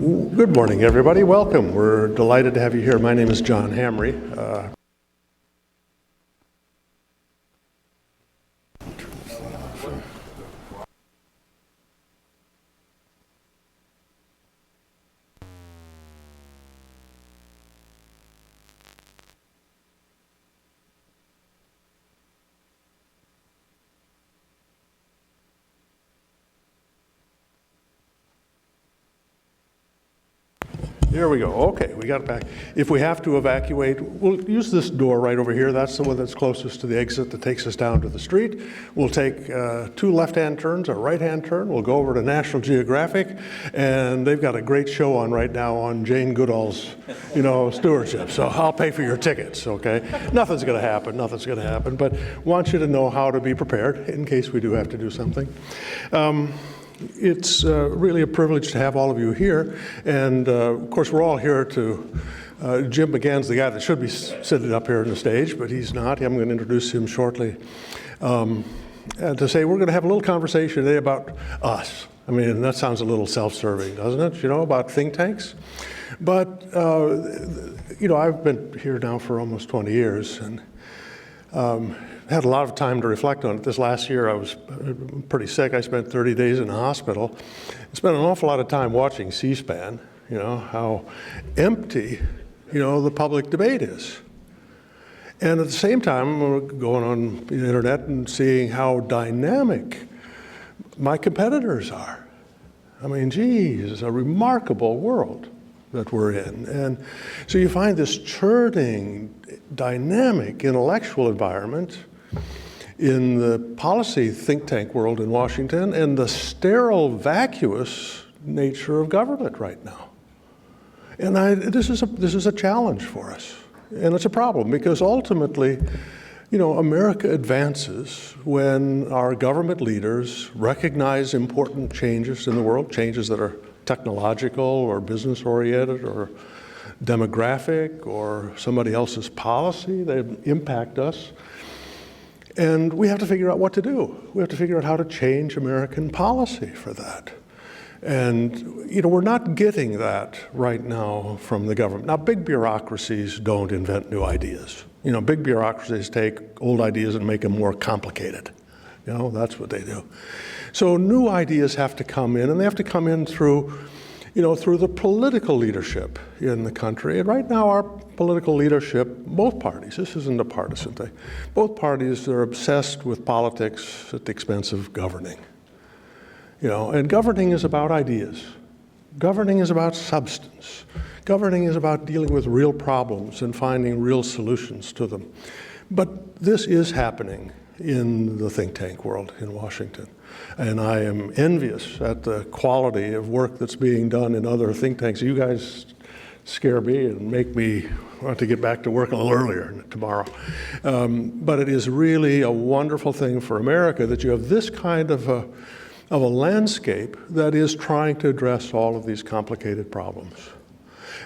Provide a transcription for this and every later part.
Good morning, everybody. Welcome. We're delighted to have you here. My name is John Hamre. Here we go. Okay, we got it back. If we have to evacuate, we'll use this door right over here. That's the one that's closest to the exit that takes us down to the street. We'll take 2 left-hand turns, a right-hand turn. We'll go over to National Geographic, and they've got a great show on right now on Jane Goodall's, stewardship. So I'll pay for your tickets, okay? Nothing's going to happen. Nothing's going to happen. But want you to know how to be prepared in case we do have to do something. It's really a privilege to have all of you here, and of course we're all here to, Jim McGann's the guy that should be sitting up here on the stage, but he's not. I'm going to introduce him shortly. And to say we're going to have a little conversation today about us. I mean, that sounds a little self-serving, doesn't it, about think tanks? But, I've been here now for almost 20 years, and had a lot of time to reflect on it. This last year I was pretty sick. I spent 30 days in the hospital. I spent an awful lot of time watching C-SPAN, how empty, the public debate is. And at the same time, I'm going on the internet and seeing how dynamic my competitors are. I mean, geez, it's a remarkable world that we're in. And so you find this churning, dynamic intellectual environment in the policy think tank world in Washington and the sterile, vacuous nature of government right now. And this is a challenge for us. And it's a problem because ultimately, America advances when our government leaders recognize important changes in the world, changes that are technological or business-oriented or demographic or somebody else's policy. They impact us. And we have to figure out what to do. We have to figure out how to change American policy for that. And, we're not getting that right now from the government. Now, big bureaucracies don't invent new ideas. Big bureaucracies take old ideas and make them more complicated. That's what they do. So new ideas have to come in, and they have to come in through the political leadership in the country. And right now, our political leadership, both parties, this isn't a partisan thing, both parties are obsessed with politics at the expense of governing. And governing is about ideas. Governing is about substance. Governing is about dealing with real problems and finding real solutions to them. But this is happening in the think tank world in Washington. And I am envious at the quality of work that's being done in other think tanks. You guys scare me and make me want to get back to work a little earlier tomorrow. But it is really a wonderful thing for America that you have this kind of a landscape that is trying to address all of these complicated problems.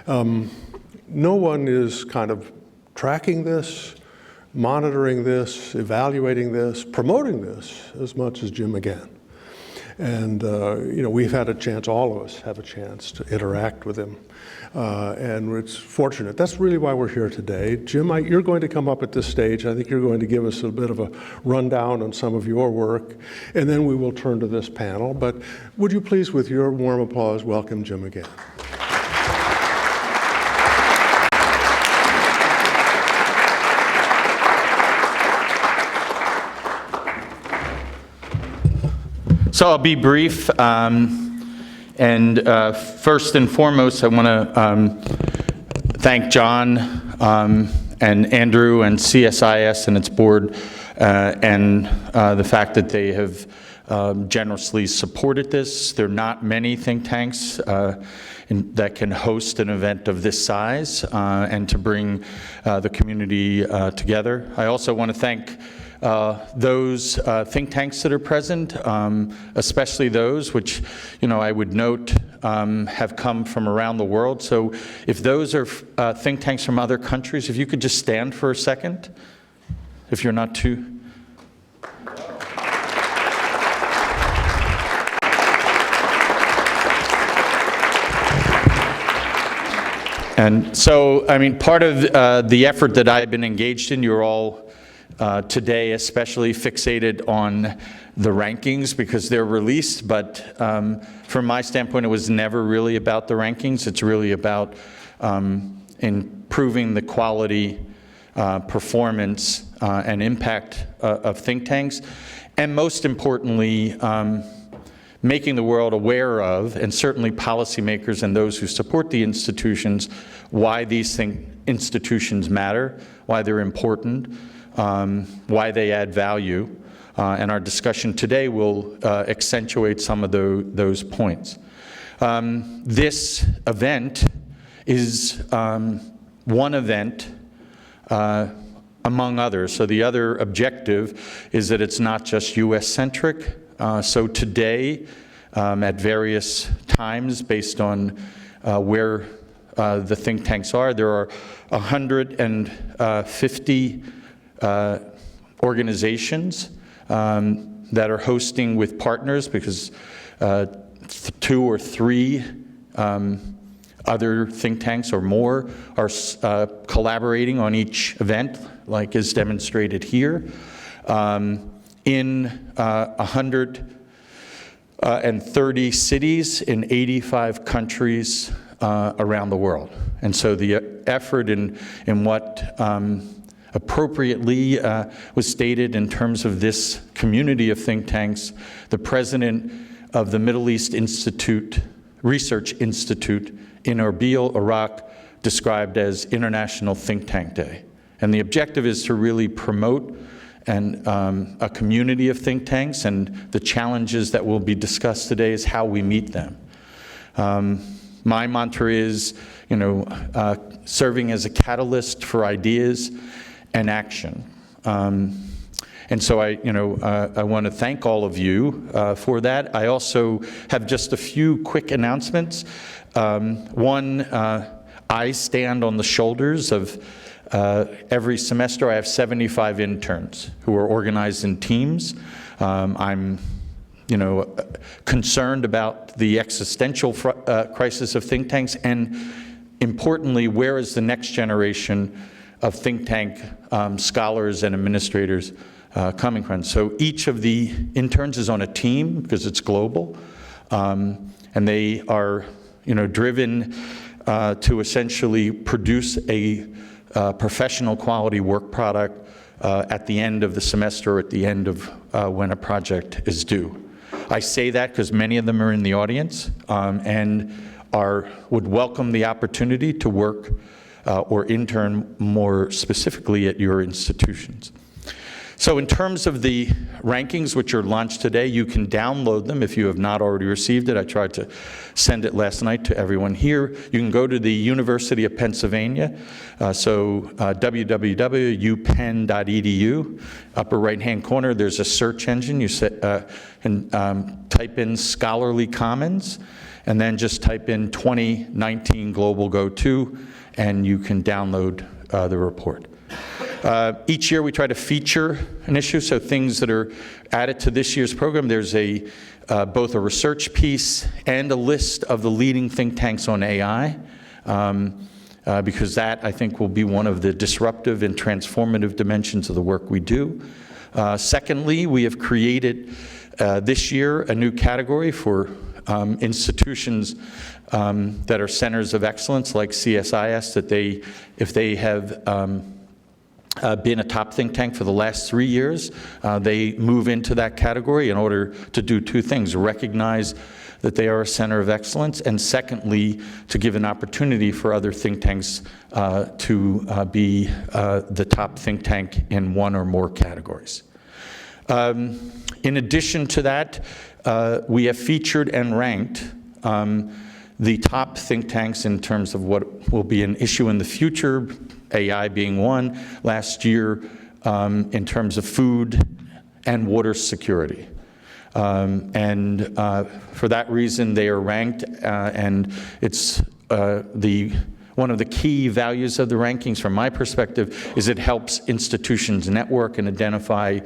No one is kind of tracking this, monitoring this, evaluating this, promoting this as much as Jim McGann. And, we've had a chance, all of us have a chance to interact with him. And it's fortunate. That's really why we're here today. Jim, you're going to come up at this stage. I think you're going to give us a bit of a rundown on some of your work, and then we will turn to this panel. But would you please, with your warm applause, welcome Jim McGann. So I'll be brief, and first and foremost, I want to thank John and Andrew and CSIS and its board, and the fact that they have generously supported this. There are not many think tanks that can host an event of this size and to bring the community together. I also want to thank those think tanks that are present, especially those which, I would note have come from around the world. So if those are think tanks from other countries, if you could just stand for a second, if you're not too... And so, I mean, part of the effort that I've been engaged in, you're all today especially fixated on the rankings because they're released, but from my standpoint, it was never really about the rankings. It's really about improving the quality, performance, and impact of think tanks, and most importantly, making the world aware of, and certainly policymakers and those who support the institutions, why these institutions matter, why they're important, why they add value. And our discussion today will accentuate some of those points. This event is one event among others. So the other objective is that it's not just US-centric. So today, at various times, based on where the think tanks are, there are 150 organizations that are hosting with partners because 2 or 3 other think tanks or more are collaborating on each event, like is demonstrated here. In 130 cities in 85 countries around the world. And so the effort in what appropriately was stated in terms of this community of think tanks, the president of the Middle East Research Institute in Erbil, Iraq, described as International Think Tank Day. And the objective is to really promote a community of think tanks, and the challenges that will be discussed today is how we meet them. My mantra is, serving as a catalyst for ideas and action. And so I want to thank all of you for that. I also have just a few quick announcements. One, I stand on the shoulders of every semester. I have 75 interns who are organized in teams. I'm concerned about the existential crisis of think tanks, and importantly, where is the next generation of think tank scholars and administrators coming from. So each of the interns is on a team because it's global, and they are driven to essentially produce a professional quality work product at the end of the semester or at the end of when a project is due. I say that because many of them are in the audience and would welcome the opportunity to work or intern more specifically at your institutions. So in terms of the rankings which are launched today, you can download them if you have not already received it. I tried to send it last night to everyone here. You can go to the University of Pennsylvania, www.upenn.edu. Upper right-hand corner, there's a search engine. You can type in Scholarly Commons, and then just type in 2019 Global Go-To, and you can download the report. Each year we try to feature an issue, so things that are added to this year's program. There's both a research piece and a list of the leading think tanks on AI, because that, I think, will be one of the disruptive and transformative dimensions of the work we do. Secondly, we have created this year a new category for institutions that are centers of excellence, like CSIS, that if they have been a top think tank for the last 3 years, they move into that category in order to do 2 things: recognize that they are a center of excellence, and secondly, to give an opportunity for other think tanks to be the top think tank in one or more categories. In addition to that, we have featured and ranked the top think tanks in terms of what will be an issue in the future, AI being one, last year in terms of food and water security. And for that reason, they are ranked, and it's one of the key values of the rankings from my perspective is it helps institutions network and identify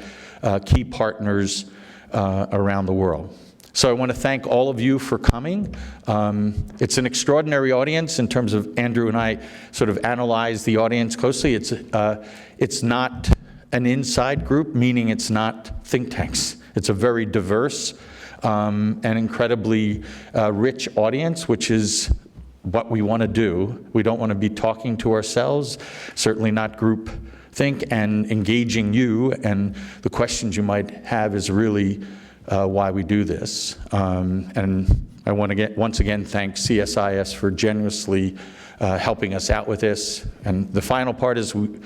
key partners around the world. So I want to thank all of you for coming. It's an extraordinary audience in terms of Andrew and I sort of analyze the audience closely. It's not an inside group, meaning it's not think tanks. It's a very diverse and incredibly rich audience, which is what we want to do. We don't want to be talking to ourselves, certainly not group think, and engaging you and the questions you might have is really why we do this. And I want to once again thank CSIS for generously helping us out with this. And the final part is we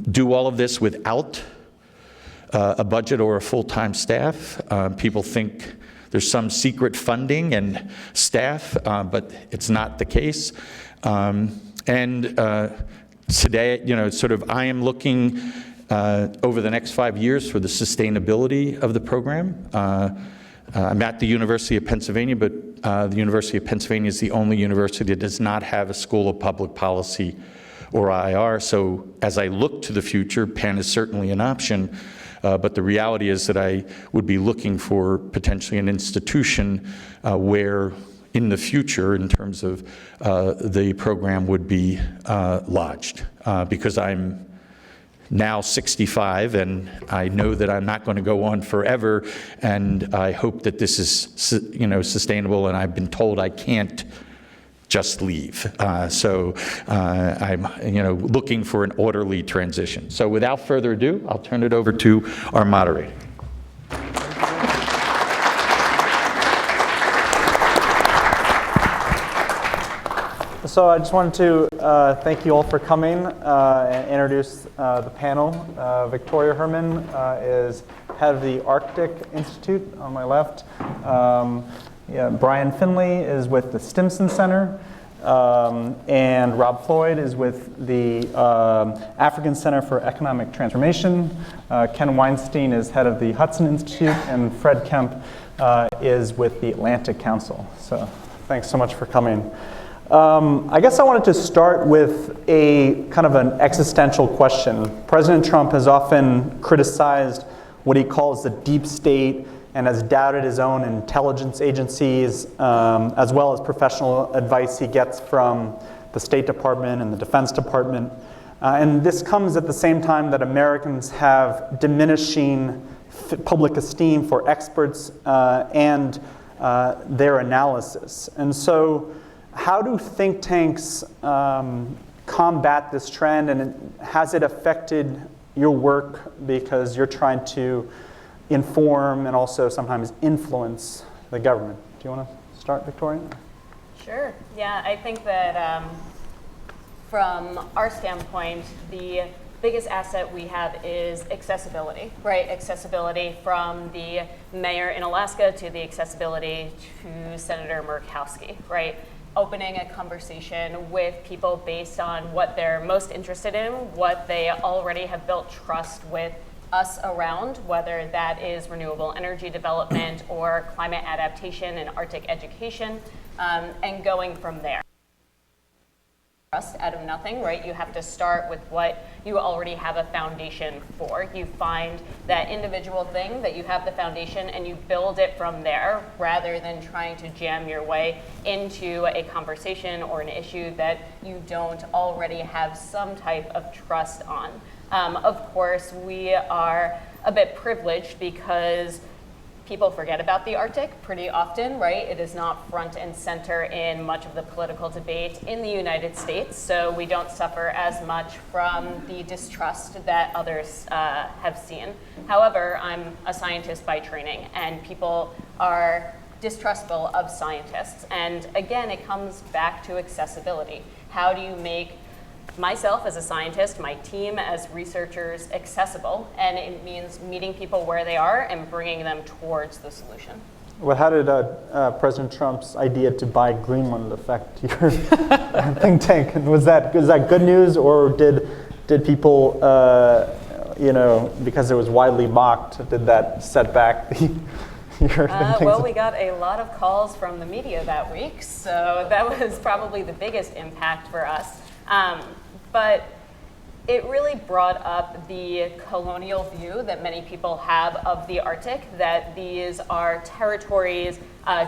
do all of this without a budget or a full-time staff. People think there's some secret funding and staff, but it's not the case. Today, sort of I am looking over the next 5 years for the sustainability of the program. I'm at the University of Pennsylvania, but the University of Pennsylvania is the only university that does not have a School of Public Policy or IR. So as I look to the future, Penn is certainly an option, but the reality is that I would be looking for potentially an institution where in the future, in terms of the program would be lodged, because I'm now 65 and I know that I'm not going to go on forever, and I hope that this is sustainable, and I've been told I can't just leave. So I'm looking for an orderly transition. So without further ado, I'll turn it over to our moderator. So I just wanted to thank you all for coming and introduce the panel. Victoria Herman is head of the Arctic Institute on my left. Brian Finley is with the Stimson Center. And Rob Floyd is with the African Center for Economic Transformation. Ken Weinstein is head of the Hudson Institute, and Fred Kemp is with the Atlantic Council. So thanks so much for coming. I guess I wanted to start with a kind of an existential question. President Trump has often criticized what he calls the deep state and has doubted his own intelligence agencies, as well as professional advice he gets from the State Department and the Defense Department. And this comes at the same time that Americans have diminishing public esteem for experts and their analysis. And so how do think tanks combat this trend, and has it affected your work because you're trying to inform and also sometimes influence the government? Do you want to start, Victoria? Sure. Yeah, I think that from our standpoint, the biggest asset we have is accessibility, right? Accessibility from the mayor in Alaska to the accessibility to Senator Murkowski, right? Opening a conversation with people based on what they're most interested in, what they already have built trust with us around, whether that is renewable energy development or climate adaptation and Arctic education, and going from there. Trust out of nothing, right? You have to start with what you already have a foundation for. You find that individual thing that you have the foundation and you build it from there, rather than trying to jam your way into a conversation or an issue that you don't already have some type of trust on. Of course, we are a bit privileged because people forget about the Arctic pretty often, right? It is not front and center in much of the political debate in the United States, so we don't suffer as much from the distrust that others have seen. However, I'm a scientist by training, and people are distrustful of scientists. And again, it comes back to accessibility. How do you make myself as a scientist, my team as researchers accessible? And it means meeting people where they are and bringing them towards the solution. Well, how did President Trump's idea to buy Greenland affect your think tank? And was that good news, or did people, because it was widely mocked, did that set back your think tank? Well, we got a lot of calls from the media that week, so that was probably the biggest impact for us. But it really brought up the colonial view that many people have of the Arctic, that these are territories,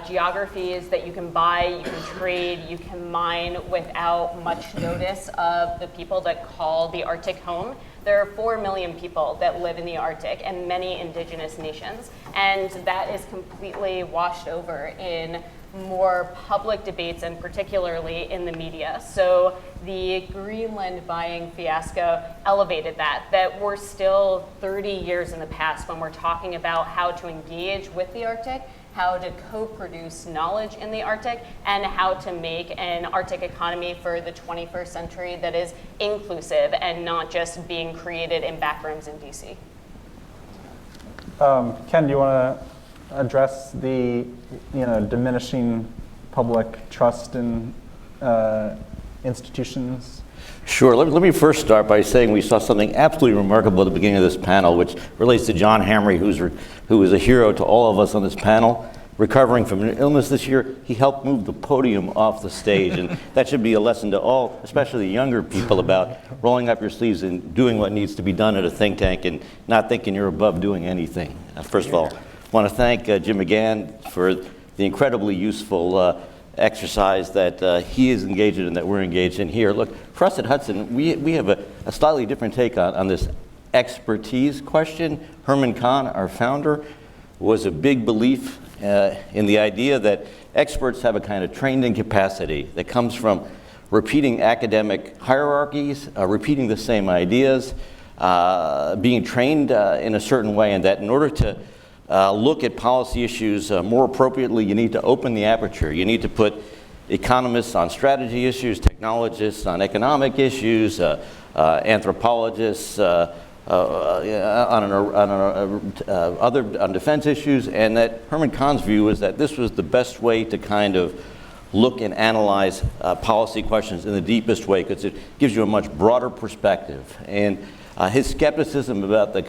geographies that you can buy, you can trade, you can mine without much notice of the people that call the Arctic home. There are 4 million people that live in the Arctic and many indigenous nations, and that is completely washed over in more public debates and particularly in the media. So the Greenland buying fiasco elevated that we're still 30 years in the past when we're talking about how to engage with the Arctic, how to co-produce knowledge in the Arctic, and how to make an Arctic economy for the 21st century that is inclusive and not just being created in back rooms in DC. Ken, do you want to address the diminishing public trust in institutions? Sure. Let me first start by saying we saw something absolutely remarkable at the beginning of this panel, which relates to John Hamre, who is a hero to all of us on this panel. Recovering from an illness this year, he helped move the podium off the stage, and that should be a lesson to all, especially the younger people, about rolling up your sleeves and doing what needs to be done at a think tank and not thinking you're above doing anything. First of all, I want to thank Jim McGann for the incredibly useful exercise that he is engaged in and that we're engaged in here. Look, for us at Hudson, we have a slightly different take on this expertise question. Herman Kahn, our founder, was a big belief in the idea that experts have a kind of trained-in capacity that comes from repeating academic hierarchies, repeating the same ideas, being trained in a certain way, and that in order to look at policy issues more appropriately, you need to open the aperture. You need to put economists on strategy issues, technologists on economic issues, anthropologists on defense issues, and that Herman Kahn's view was that this was the best way to kind of look and analyze policy questions in the deepest way, because it gives you a much broader perspective. And his skepticism about the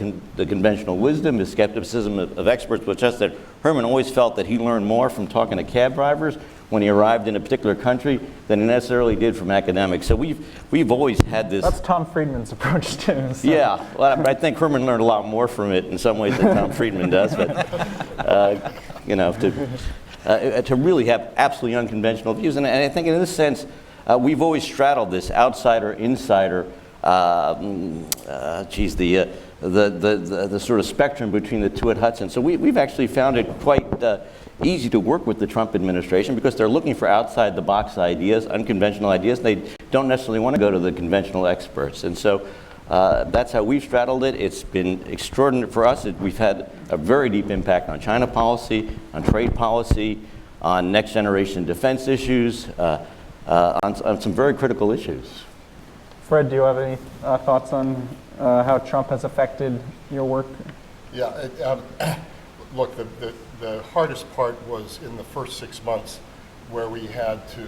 conventional wisdom, his skepticism of experts, was just that Herman always felt that he learned more from talking to cab drivers when he arrived in a particular country than he necessarily did from academics. So we've always had this. That's Tom Friedman's approach too. So. Yeah, well, I think Herman learned a lot more from it in some ways than Tom Friedman does. But to really have absolutely unconventional views, and I think in this sense, we've always straddled this outsider-insider. The sort of spectrum between the two at Hudson. So we've actually found it quite easy to work with the Trump administration because they're looking for outside-the-box ideas, unconventional ideas. They don't necessarily want to go to the conventional experts. And so that's how we've straddled it. It's been extraordinary for us. We've had a very deep impact on China policy, on trade policy, on next-generation defense issues, on some very critical issues. Fred, do you have any thoughts on how Trump has affected your work? Yeah, look, the hardest part was in the first 6 months where we had to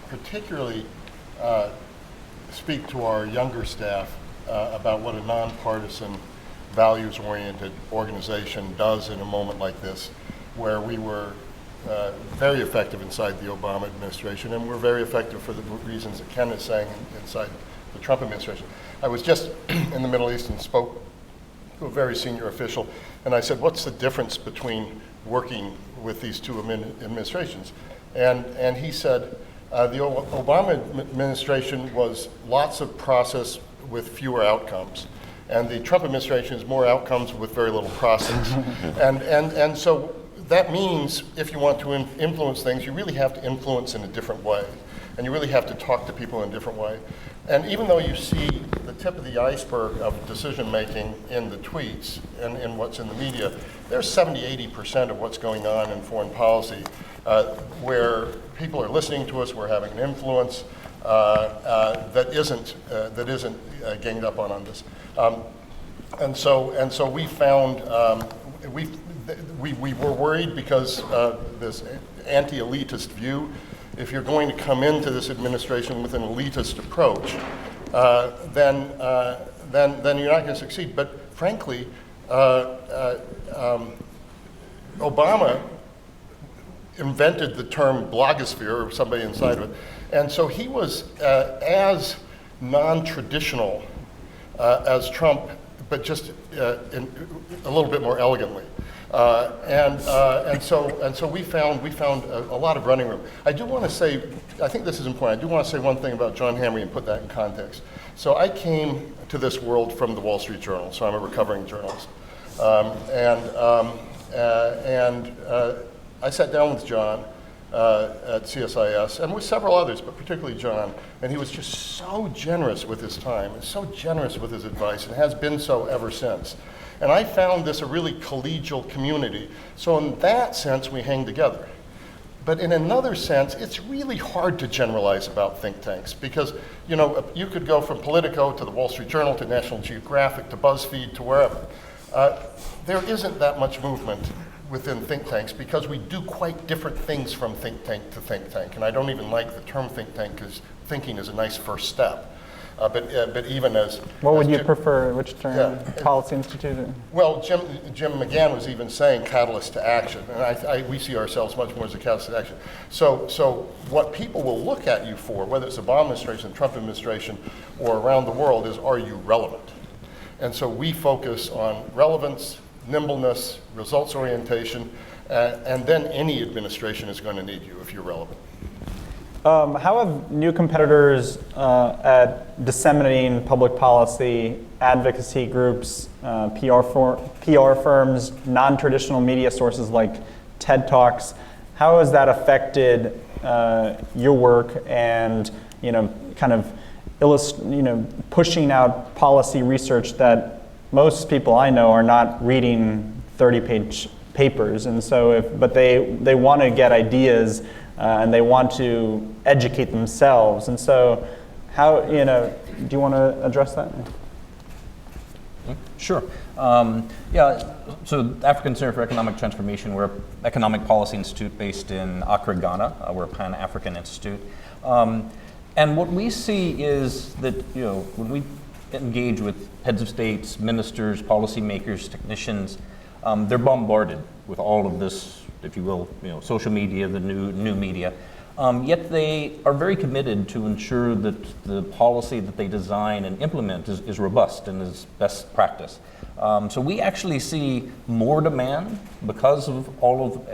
particularly speak to our younger staff about what a nonpartisan, values-oriented organization does in a moment like this, where we were very effective inside the Obama administration, and we're very effective for the reasons that Ken is saying inside the Trump administration. I was just in the Middle East and spoke to a very senior official, and I said, what's the difference between working with these two administrations? And he said, the Obama administration was lots of process with fewer outcomes, and the Trump administration is more outcomes with very little process. and so that means if you want to influence things, you really have to influence in a different way. And you really have to talk to people in a different way. And even though you see the tip of the iceberg of decision making in the tweets and in what's in the media, there's 70–80% of what's going on in foreign policy where people are listening to us, we're having an influence that isn't ganged up on this. And so we found we were worried because this anti-elitist view. If you're going to come into this administration with an elitist approach, then you're not going to succeed. But frankly, Obama invented the term blogosphere, or somebody inside of it, and so he was as non-traditional as Trump, but just a little bit more elegantly. And so we found a lot of running room. I do want to say, I think this is important. I do want to say one thing about John Hamre and put that in context. So I came to this world from the Wall Street Journal, so I'm a recovering journalist. I sat down with John at CSIS, and with several others, but particularly John, and he was just so generous with his time, and so generous with his advice, and has been so ever since. And I found this a really collegial community, so in that sense, we hang together. But in another sense, it's really hard to generalize about think tanks, because you could go from Politico to the Wall Street Journal to National Geographic to BuzzFeed to wherever. There isn't that much movement within think tanks because we do quite different things from think tank to think tank. And I don't even like the term think tank because thinking is a nice first step. But even as... What would you Jim, prefer? Which term? Yeah. Policy Institute? Well, Jim McGann was even saying catalyst to action. And we see ourselves much more as a catalyst to action. So what people will look at you for, whether it's the Obama administration, Trump administration, or around the world, is are you relevant? And so we focus on relevance, nimbleness, results orientation, and then any administration is going to need you if you're relevant. How have new competitors at disseminating public policy, advocacy groups, PR firms, non-traditional media sources like TED Talks, how has that affected your work and kind of pushing out policy research that most people I know are not reading 30-page papers, and so but they want to get ideas and they want to educate themselves, and so how do you want to address that? Sure. So African Center for Economic Transformation, we're an economic policy institute based in Accra, Ghana. We're a Pan-African institute. And what we see is that when we engage with heads of states, ministers, policymakers, technicians, they're bombarded with all of this, if you will, social media, the new media. Yet they are very committed to ensure that the policy that they design and implement is robust and is best practice. So we actually see more demand because of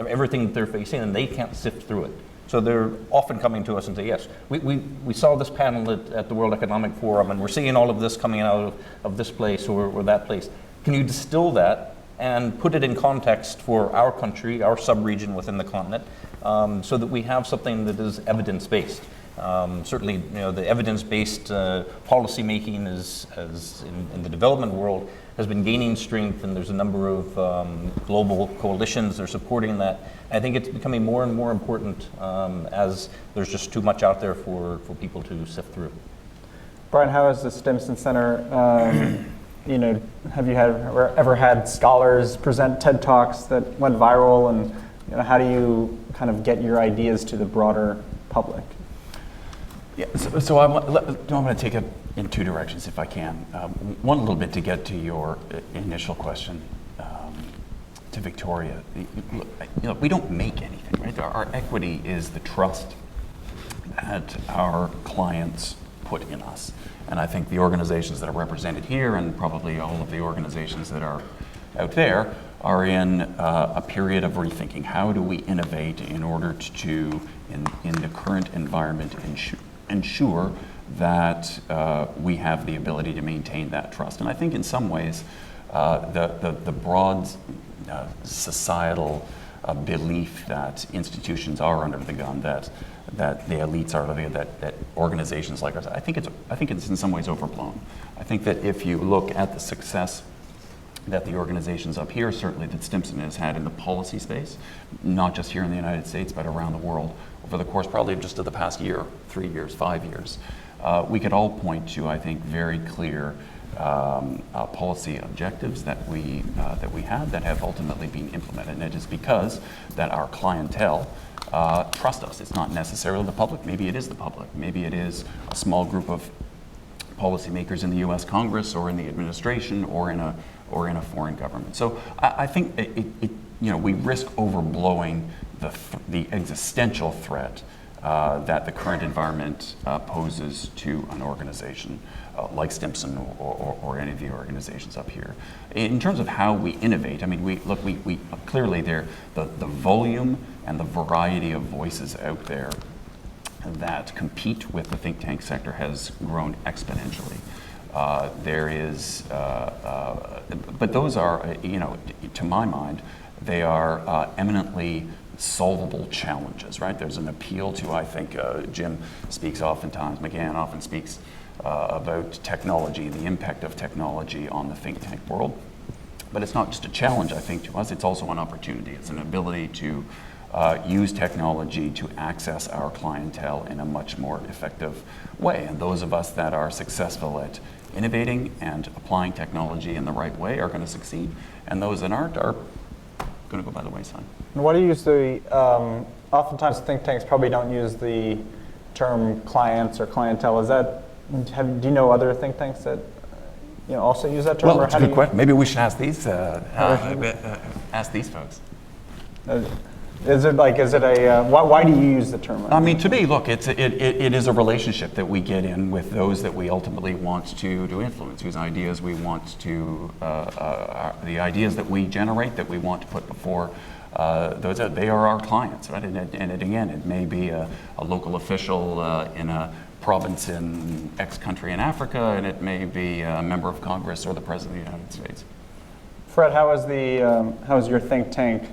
everything that they're facing, and they can't sift through it. So they're often coming to us and say, yes, we saw this panel at the World Economic Forum, and we're seeing all of this coming out of this place or that place. Can you distill that and put it in context for our country, our sub-region within the continent, so that we have something that is evidence-based? Certainly, the evidence-based policy making is in the development world has been gaining strength, and there's a number of global coalitions that are supporting that. I think it's becoming more and more important as there's just too much out there for people to sift through. Brian, how has the Stimson Center, have you ever had scholars present TED Talks that went viral, and how do you kind of get your ideas to the broader public? Yeah, so I'm going to take it in two directions if I can. One little bit to get to your initial question to Victoria. We don't make anything, right? Our equity is the trust that our clients put in us. And I think the organizations that are represented here, and probably all of the organizations that are out there, are in a period of rethinking. How do we innovate in order to, in the current environment, ensure that we have the ability to maintain that trust? And I think in some ways, the broad societal belief that institutions are under the gun, that the elites are living, that organizations like ours, I think it's in some ways overblown. I think that if you look at the success that the organizations up here, certainly that Stimson has had in the policy space, not just here in the United States, but around the world, over the course probably just of the past year, 3 years, 5 years, we could all point to, I think, very clear policy objectives that we have that have ultimately been implemented. And it is because that our clientele trust us. It's not necessarily the public. Maybe it is the public. Maybe it is a small group of policymakers in the U.S. Congress or in the administration or in a foreign government. So I think we risk overblowing the existential threat that the current environment poses to an organization like Stimson or any of the organizations up here. In terms of how we innovate, I mean, we clearly the volume and the variety of voices out there that compete with the think tank sector has grown exponentially. But those are, to my mind, they are eminently solvable challenges, right? There's an appeal to, I think, Jim speaks oftentimes, McGann often speaks about technology, the impact of technology on the think tank world. But it's not just a challenge, I think, to us, it's also an opportunity. It's an ability to use technology to access our clientele in a much more effective way. And those of us that are successful at innovating and applying technology in the right way are going to succeed. And those that aren't are going to go by the wayside. And what do you use oftentimes think tanks probably don't use the term clients or clientele. Do you know other think tanks that also use that term? Well, that's a good question. Maybe we should ask these folks. Why do you use the term? I mean, to me, look, it is a relationship that we get in with those that we ultimately want to influence, whose ideas we want to, the ideas that we generate, that we want to put before those. They are our clients, right? And again, it may be a local official in a province in X country in Africa, and it may be a member of Congress or the President of the United States. Fred, how has your think tank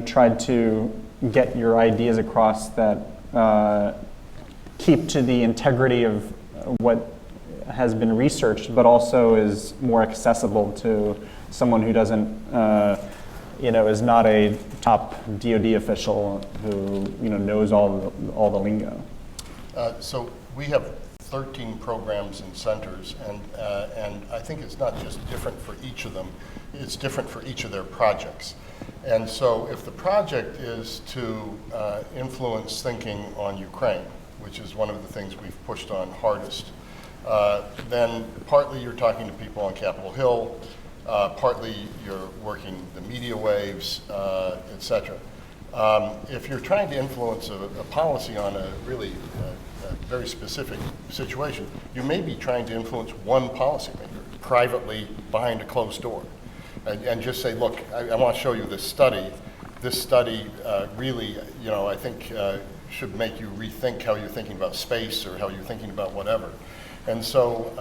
tried to get your ideas across that keep to the integrity of what has been researched, but also is more accessible to someone who doesn't, is not a top DoD official who knows all the lingo? So we have 13 programs and centers, and I think it's not just different for each of them, it's different for each of their projects. And so if the project is to influence thinking on Ukraine, which is one of the things we've pushed on hardest, then partly you're talking to people on Capitol Hill, partly you're working the media waves, et cetera. If you're trying to influence a policy on a really very specific situation, you may be trying to influence one policymaker privately behind a closed door. And just say, look, I want to show you this study. This study really, I think should make you rethink how you're thinking about space or how you're thinking about whatever. And so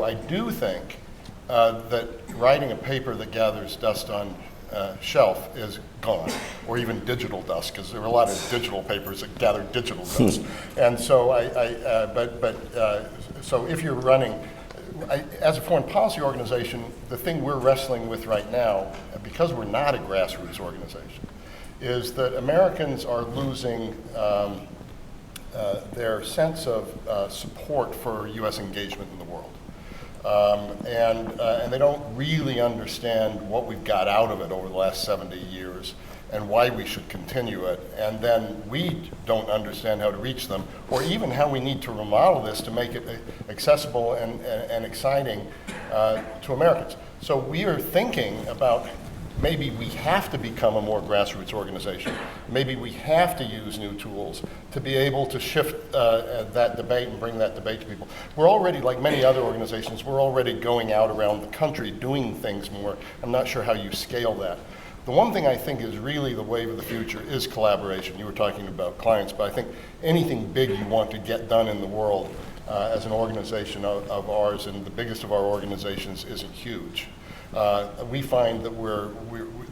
I do think that writing a paper that gathers dust on shelf is gone, or even digital dust, because there are a lot of digital papers that gather digital dust. And so so if you're running, as a foreign policy organization, the thing we're wrestling with right now, because we're not a grassroots organization, is that Americans are losing their sense of support for U.S. engagement in the world. And they don't really understand what we've got out of it over the last 70 years and why we should continue it. And then we don't understand how to reach them, or even how we need to remodel this to make it accessible and exciting to Americans. So we are thinking about maybe we have to become a more grassroots organization. Maybe we have to use new tools to be able to shift that debate and bring that debate to people. We're already, like many other organizations, we're already going out around the country doing things more. I'm not sure how you scale that. The one thing I think is really the wave of the future is collaboration. You were talking about clients, but I think anything big you want to get done in the world as an organization of ours, and the biggest of our organizations isn't huge. We find that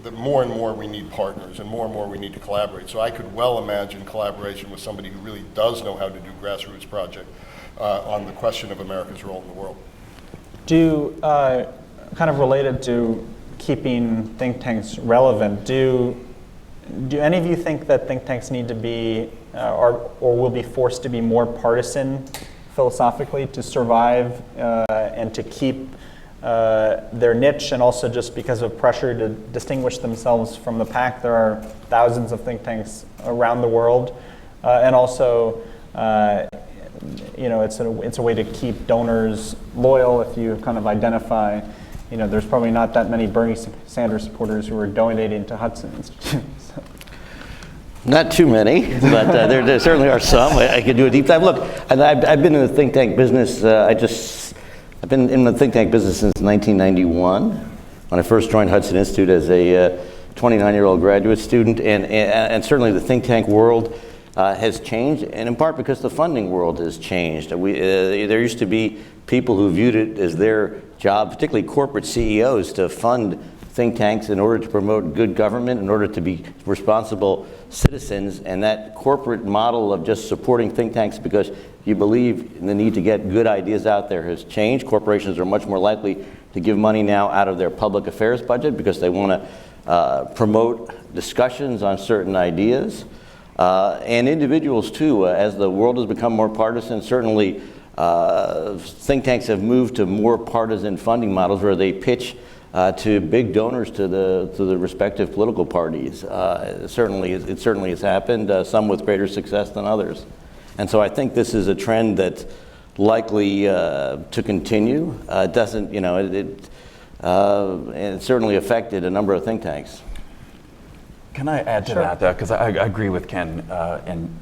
that more and more we need partners, and more we need to collaborate. So I could well imagine collaboration with somebody who really does know how to do grassroots project on the question of America's role in the world. Kind of related to keeping think tanks relevant, do any of you think that think tanks need to be or will be forced to be more partisan philosophically to survive and to keep their niche, and also just because of pressure to distinguish themselves from the pack? There are thousands of think tanks around the world, and also it's a way to keep donors loyal. If you kind of identify, there's probably not that many Bernie Sanders supporters who are donating to Hudson Institute. Not too many, but there certainly are some. I could do a deep dive. Look, and I've been in the think tank business. I've been in the think tank business since 1991, when I first joined Hudson Institute as a 29-year-old graduate student, and certainly the think tank world has changed, and in part because the funding world has changed. There used to be people who viewed it as their job, particularly corporate CEOs, to fund think tanks in order to promote good government, in order to be responsible citizens, and that corporate model of just supporting think tanks because you believe in the need to get good ideas out there has changed. Corporations are much more likely to give money now out of their public affairs budget because they want to promote discussions on certain ideas. And individuals too, as the world has become more partisan, certainly think tanks have moved to more partisan funding models where they pitch to big donors to the respective political parties. It certainly has happened, some with greater success than others. And so I think this is a trend that's likely to continue. It doesn't, and it certainly affected a number of think tanks. Can I add to that? Because I agree with Ken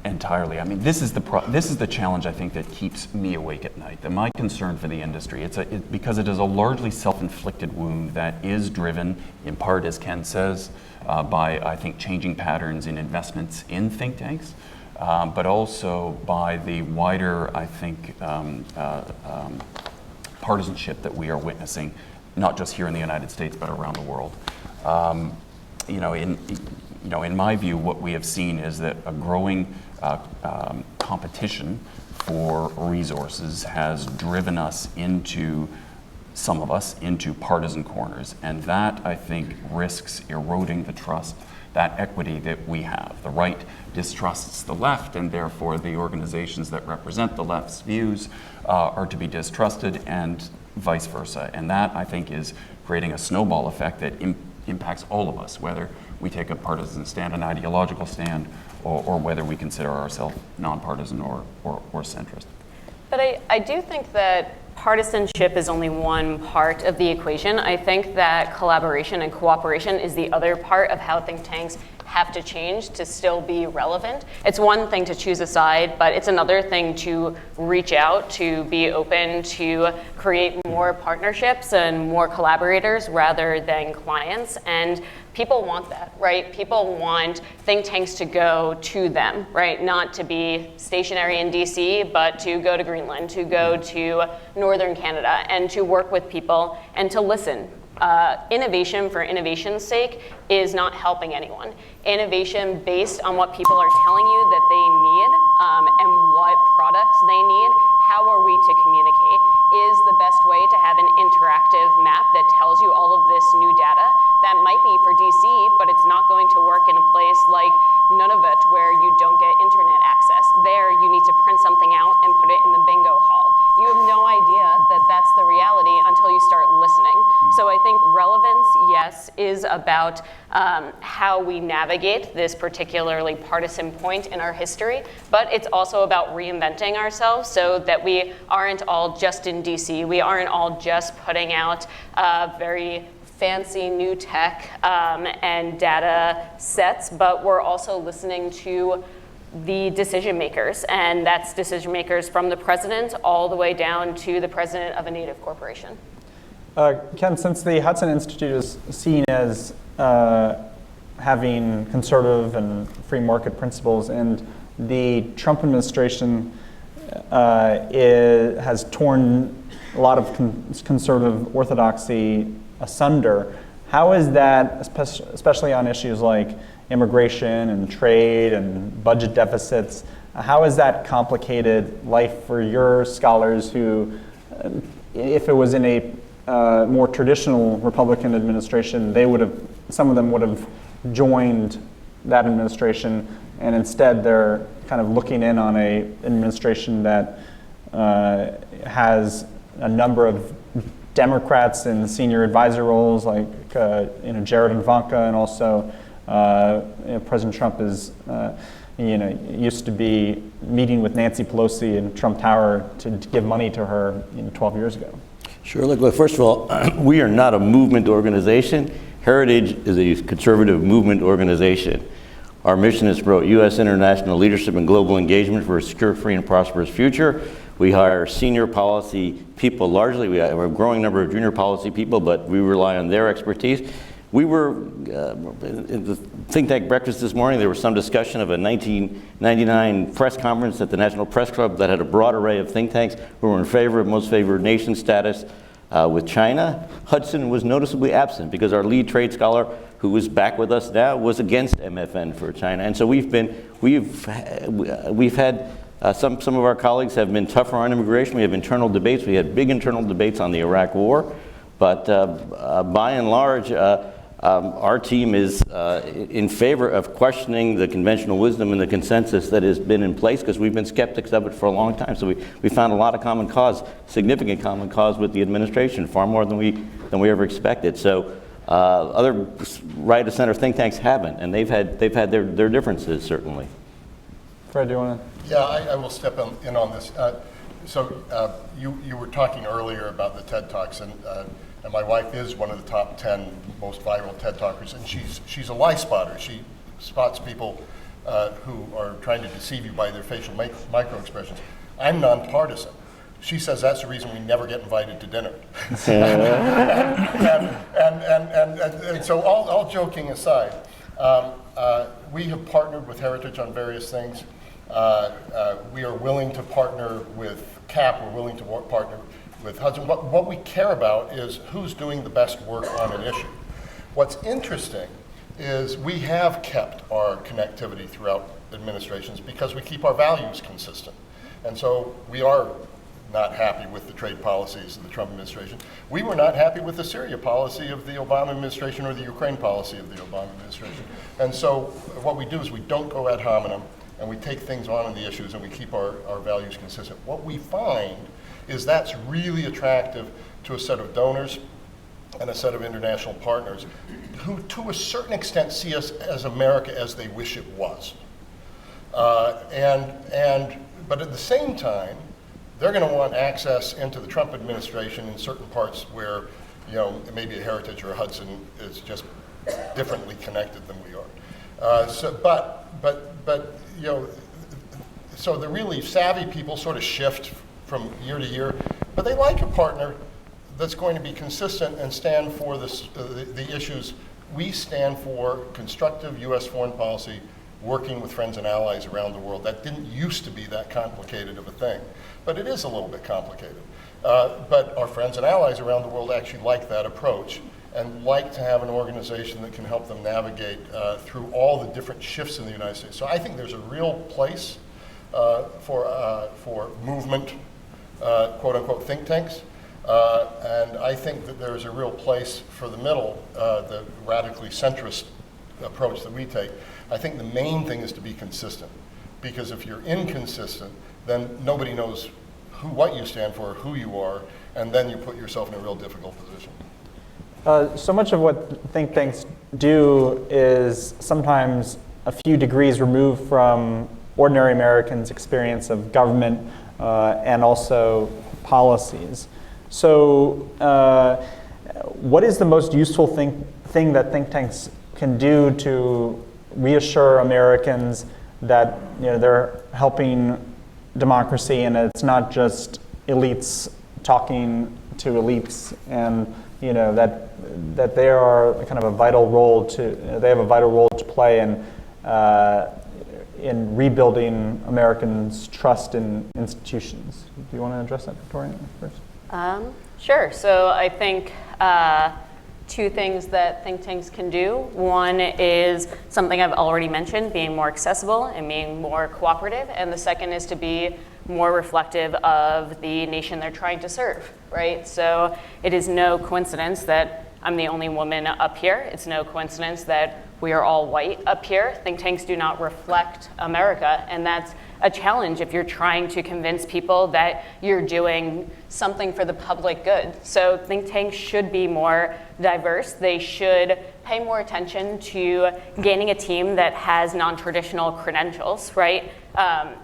entirely. I mean, this is the challenge I think that keeps me awake at night. My concern for the industry, because it is a largely self-inflicted wound that is driven, in part, as Ken says, by I think changing patterns in investments in think tanks, but also by the wider I think partisanship that we are witnessing, not just here in the United States but around the world. In my view, what we have seen is that a growing competition for resources has driven some of us into partisan corners, and that, I think, risks eroding the trust, that equity that we have. The right distrusts the left, and therefore the organizations that represent the left's views are to be distrusted, and vice versa. And that, I think, is creating a snowball effect that impacts all of us, whether we take a partisan stand, an ideological stand, or whether we consider ourselves nonpartisan or centrist. But I do think that partisanship is only one part of the equation. I think that collaboration and cooperation is the other part of how think tanks have to change to still be relevant. It's one thing to choose a side, but it's another thing to reach out, to be open, to create more partnerships and more collaborators rather than clients. And people want that, right? People want think tanks to go to them, right? Not to be stationary in DC, but to go to Greenland, to go to Northern Canada, and to work with people and to listen. Innovation for innovation's sake is not helping anyone. Innovation based on what people are telling you that they need and what products they need, how are we to communicate, is the best way to have an interactive map that tells you all of this new data. That might be for DC, but it's not going to work in a place like Nunavut where you don't get internet access. There, you need to print something out and put it in the bingo hall. You have no idea that that's the reality until you start listening. So I think relevance, yes, is about how we navigate this particularly partisan point in our history, but it's also about reinventing ourselves so that we aren't all just in DC. We aren't all just putting out very fancy new tech and data sets, but we're also listening to the decision makers, and that's decision makers from the president all the way down to the president of a native corporation. Ken, since the Hudson Institute is seen as having conservative and free market principles, and the Trump administration has torn a lot of conservative orthodoxy asunder, how is that, especially on issues like immigration and trade and budget deficits, how has that complicated life for your scholars who, if it was in a more traditional Republican administration, some of them would have joined that administration, and instead they're kind of looking in on an administration that has a number of Democrats in senior advisor roles like Jared and Ivanka, and also President Trump is used to be meeting with Nancy Pelosi in Trump Tower to give money to her 12 years ago. Sure. Look, first of all, we are not a movement organization. Heritage is a conservative movement organization. Our mission is to promote U.S. international leadership and global engagement for a secure, free, and prosperous future. We hire senior policy people largely. We have a growing number of junior policy people, but we rely on their expertise. We were, in the think tank breakfast this morning, there was some discussion of a 1999 press conference at the National Press Club that had a broad array of think tanks who were in favor of most favored nation status with China. Hudson was noticeably absent because our lead trade scholar, who is back with us now, was against MFN for China. And so we've had some of our colleagues have been tougher on immigration. We have internal debates. We had big internal debates on the Iraq War. But by and large, our team is in favor of questioning the conventional wisdom and the consensus that has been in place, because we've been skeptics of it for a long time. So we found a lot of common cause, significant common cause with the administration, far more than we ever expected. So other right of center think tanks haven't, and they've had their differences, certainly. Fred, do you want to? Yeah, I will step in on this. You were talking earlier about the TED Talks, and my wife is one of the top 10 most viral TED Talkers, and she's a lie spotter. She spots people who are trying to deceive you by their facial micro expressions. I'm nonpartisan. She says that's the reason we never get invited to dinner. and so all joking aside, we have partnered with Heritage on various things. We are willing to partner with CAP. We're willing to partner with Hudson. What we care about is who's doing the best work on an issue. What's interesting is we have kept our connectivity throughout administrations because we keep our values consistent. And so we are not happy with the trade policies of the Trump administration. We were not happy with the Syria policy of the Obama administration or the Ukraine policy of the Obama administration. And so what we do is we don't go ad hominem, and we take things on in the issues, and we keep our values consistent. What we find is that's really attractive to a set of donors and a set of international partners who, to a certain extent, see us as America as they wish it was. But at the same time, they're going to want access into the Trump administration in certain parts where, maybe a Heritage or a Hudson is just differently connected than we are. So the really savvy people sort of shift from year to year, but they like a partner that's going to be consistent and stand for the issues. We stand for constructive U.S. foreign policy, working with friends and allies around the world. That didn't used to be that complicated of a thing, but it is a little bit complicated. But our friends and allies around the world actually like that approach and like to have an organization that can help them navigate through all the different shifts in the United States. So I think there's a real place for movement, quote unquote, think tanks. And I think that there's a real place for the middle, the radically centrist approach that we take. I think the main thing is to be consistent, because if you're inconsistent, then nobody knows what you stand for, who you are, and then you put yourself in a real difficult position. So much of what think tanks do is sometimes a few degrees removed from ordinary Americans' experience of government and also policies. So what is the most useful thing that think tanks can do to reassure Americans that they're helping democracy and it's not just elites talking to elites, and that they are kind of a vital role they have a vital role to play in rebuilding Americans' trust in institutions. Do you want to address that, Victoria, first? Sure. So I think two things that think tanks can do. One is something I've already mentioned, being more accessible and being more cooperative. And the second is to be more reflective of the nation they're trying to serve, right? So it is no coincidence that I'm the only woman up here. It's no coincidence that we are all white up here. Think tanks do not reflect America, and that's a challenge if you're trying to convince people that you're doing something for the public good. So think tanks should be more diverse. They should pay more attention to gaining a team that has non-traditional credentials, right?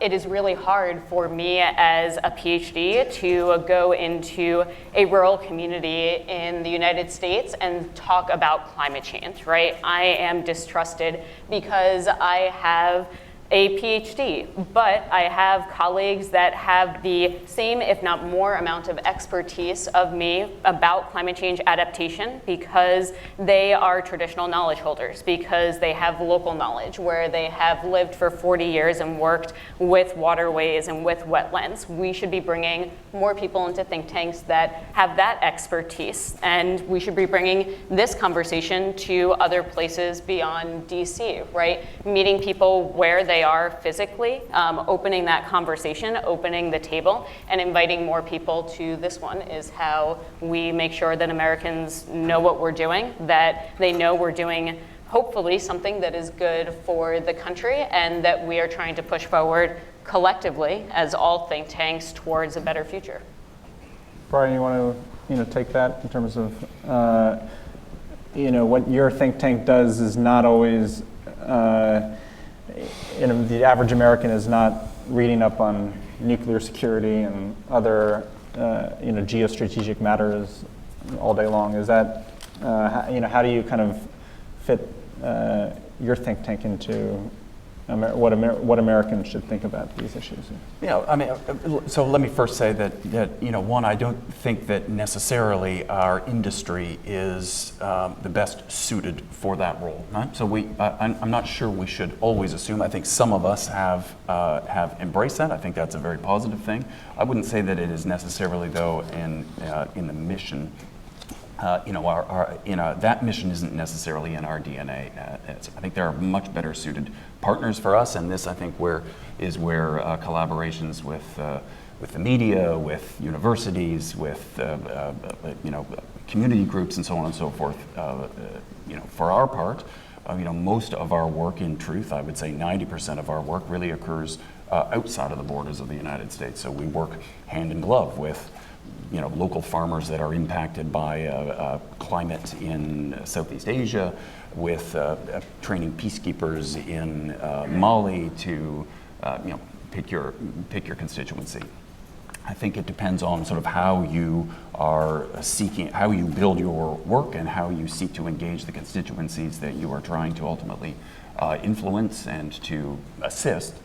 It is really hard for me as a PhD to go into a rural community in the United States and talk about climate change, right? I am distrusted because I have a PhD, but I have colleagues that have the same, if not more, amount of expertise of me about climate change adaptation because they are traditional knowledge holders, because they have local knowledge where they have lived for 40 years and worked with waterways and with wetlands. We should be bringing more people into think tanks that have that expertise, and we should be bringing this conversation to other places beyond DC, right? Meeting people where they are physically, opening that conversation, opening the table, and inviting more people to this one is how we make sure that Americans know what we're doing, that they know we're doing hopefully something that is good for the country, and that we are trying to push forward collectively as all think tanks towards a better future. Brian, you want to take that in terms of what your think tank does is not always the average American is not reading up on nuclear security and other geostrategic matters all day long. Is that how do you kind of fit your think tank into what Americans should think about these issues? So let me first say that one, I don't think that necessarily our industry is the best suited for that role. Right? So I'm not sure we should always assume. I think some of us have embraced that. I think that's a very positive thing. I wouldn't say that it is necessarily, though, in the mission. That mission isn't necessarily in our DNA. I think there are much better suited partners for us, and this, I think, is where collaborations with the media, with universities, with community groups, and so on and so forth. For our part, most of our work, in truth, I would say 90% of our work really occurs outside of the borders of the United States. So we work hand in glove with local farmers that are impacted by climate in Southeast Asia, with training peacekeepers in Mali to pick your constituency. I think it depends on sort of how you are seeking, how you build your work, and how you seek to engage the constituencies that you are trying to ultimately influence and to assist.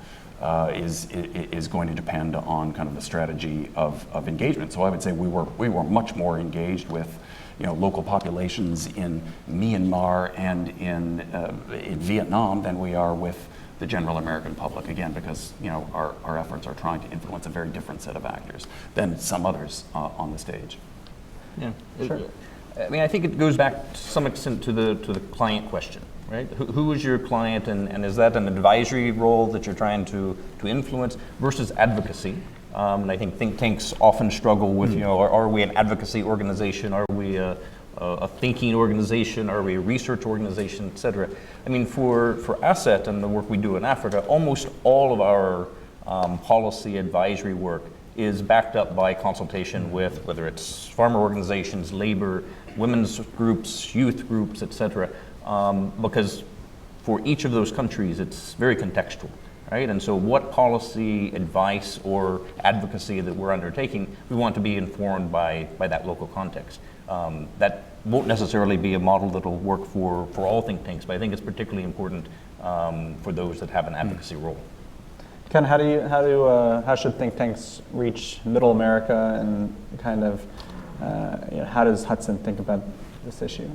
Is going to depend on kind of the strategy of engagement. So I would say we were much more engaged with local populations in Myanmar and in Vietnam than we are with the general American public. Again, because our efforts are trying to influence a very different set of actors than some others on the stage. Yeah, sure. I think it goes back to some extent to the client question. Right? Who is your client, and is that an advisory role that you're trying to influence versus advocacy? And I think tanks often struggle with, are we an advocacy organization? Are we a thinking organization? Are we a research organization, et cetera? For ASSET and the work we do in Africa, almost all of our policy advisory work is backed up by consultation with, whether it's farmer organizations, labor, women's groups, youth groups, et cetera. Because for each of those countries, it's very contextual, right? And so what policy advice or advocacy that we're undertaking, we want to be informed by that local context. That won't necessarily be a model that'll work for all think tanks, but I think it's particularly important for those that have an advocacy role. Ken, how should think tanks reach Middle America, and kind of how does Hudson think about this issue?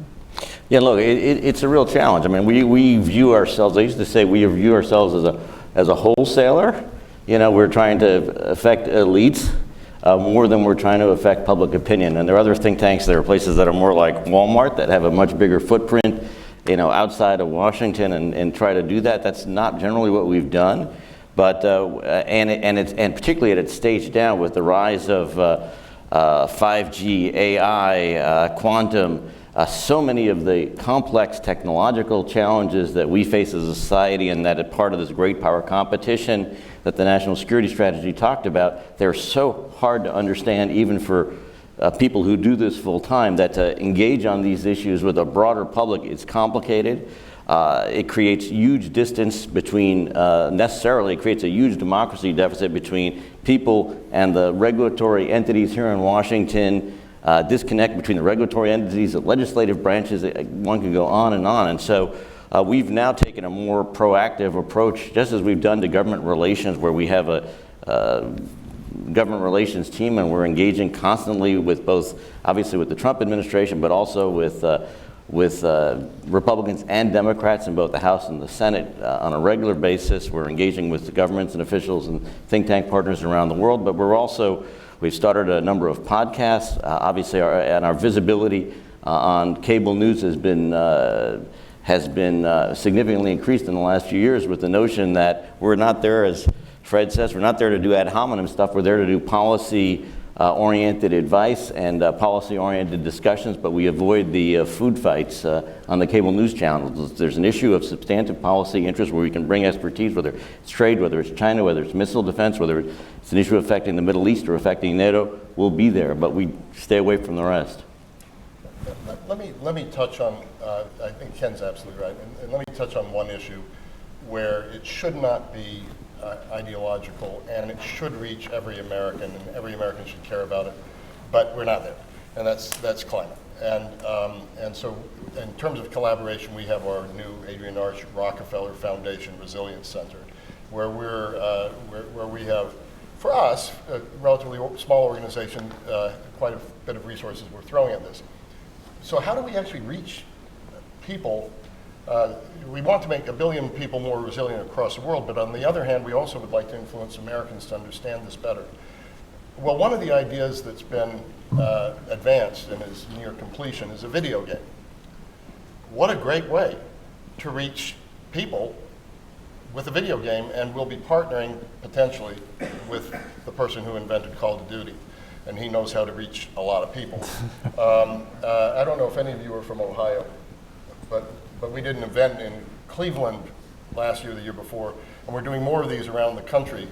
Yeah, look, it's a real challenge. We view ourselves, I used to say we view ourselves as a wholesaler. We're trying to affect elites more than we're trying to affect public opinion. And there are other think tanks, there are places that are more like Walmart that have a much bigger footprint, outside of Washington and try to do that. That's not generally what we've done. But, and particularly at its stage down with the rise of 5G, AI, quantum, so many of the complex technological challenges that we face as a society, and that are part of this great power competition that the national security strategy talked about, they're so hard to understand even for people who do this full time, that to engage on these issues with a broader public is complicated. It creates huge distance between, necessarily it creates a huge democracy deficit between people and the regulatory entities here in Washington, disconnect between the regulatory entities, the legislative branches, one can go on. And so we've now taken a more proactive approach, just as we've done to government relations, where we have a government relations team, and we're engaging constantly with both, obviously with the Trump administration, but also with Republicans and Democrats in both the House and the Senate on a regular basis. We're engaging with the governments and officials and think tank partners around the world, but we've started a number of podcasts. Obviously, our visibility on cable news has been significantly increased in the last few years, with the notion that we're not there, as Fred says, we're not there to do ad hominem stuff. We're there to do policy-oriented advice and policy-oriented discussions, but we avoid the food fights on the cable news channels. If there's an issue of substantive policy interest where we can bring expertise, whether it's trade, whether it's China, whether it's missile defense, whether it's an issue affecting the Middle East or affecting NATO, we'll be there, but we stay away from the rest. Let me touch on, I think Ken's absolutely right, and let me touch on one issue where it should not be ideological, and it should reach every American, and every American should care about it, but we're not there, and that's climate. And so in terms of collaboration, we have our new Adrian Arch Rockefeller Foundation Resilience Center, where where we have, for us, a relatively small organization, quite a bit of resources we're throwing at this. So how do we actually reach people? We want to make 1 billion people more resilient across the world, but on the other hand, we also would like to influence Americans to understand this better. Well, one of the ideas that's been advanced and is near completion is a video game. What a great way to reach people with a video game, and we'll be partnering potentially with the person who invented Call of Duty, and he knows how to reach a lot of people. I don't know if any of you are from Ohio, but we did an event in Cleveland last year, the year before, and we're doing more of these around the country,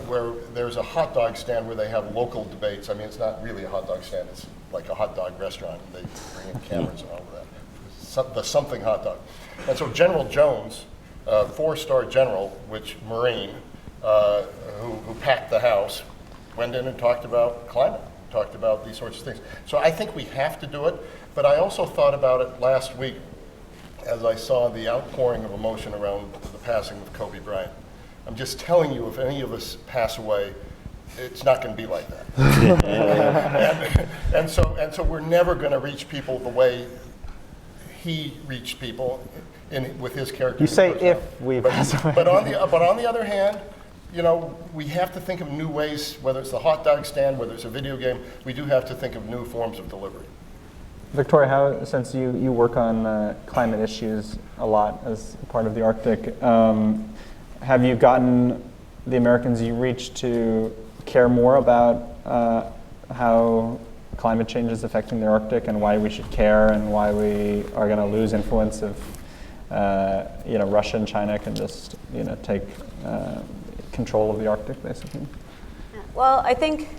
where there's a hot dog stand where they have local debates. I mean, it's not really a hot dog stand, it's like a hot dog restaurant, and they bring in cameras and all of that. The something hot dog. And so General Jones, 4-star general, which Marine, who packed the house, went in and talked about climate, talked about these sorts of things. So I think we have to do it, but I also thought about it last week as I saw the outpouring of emotion around the passing of Kobe Bryant. I'm just telling you, if any of us pass away, it's not going to be like that. and so we're never going to reach people the way he reached people with his character. You say if we pass away. But on the other hand, you know, we have to think of new ways, whether it's the hot dog stand, whether it's a video game, we do have to think of new forms of delivery. Victoria, since you work on climate issues a lot as part of the Arctic, have you gotten the Americans you reach to care more about how climate change is affecting the Arctic and why we should care and why we are going to lose influence if Russia and China can just take control of the Arctic, basically? Well, I think,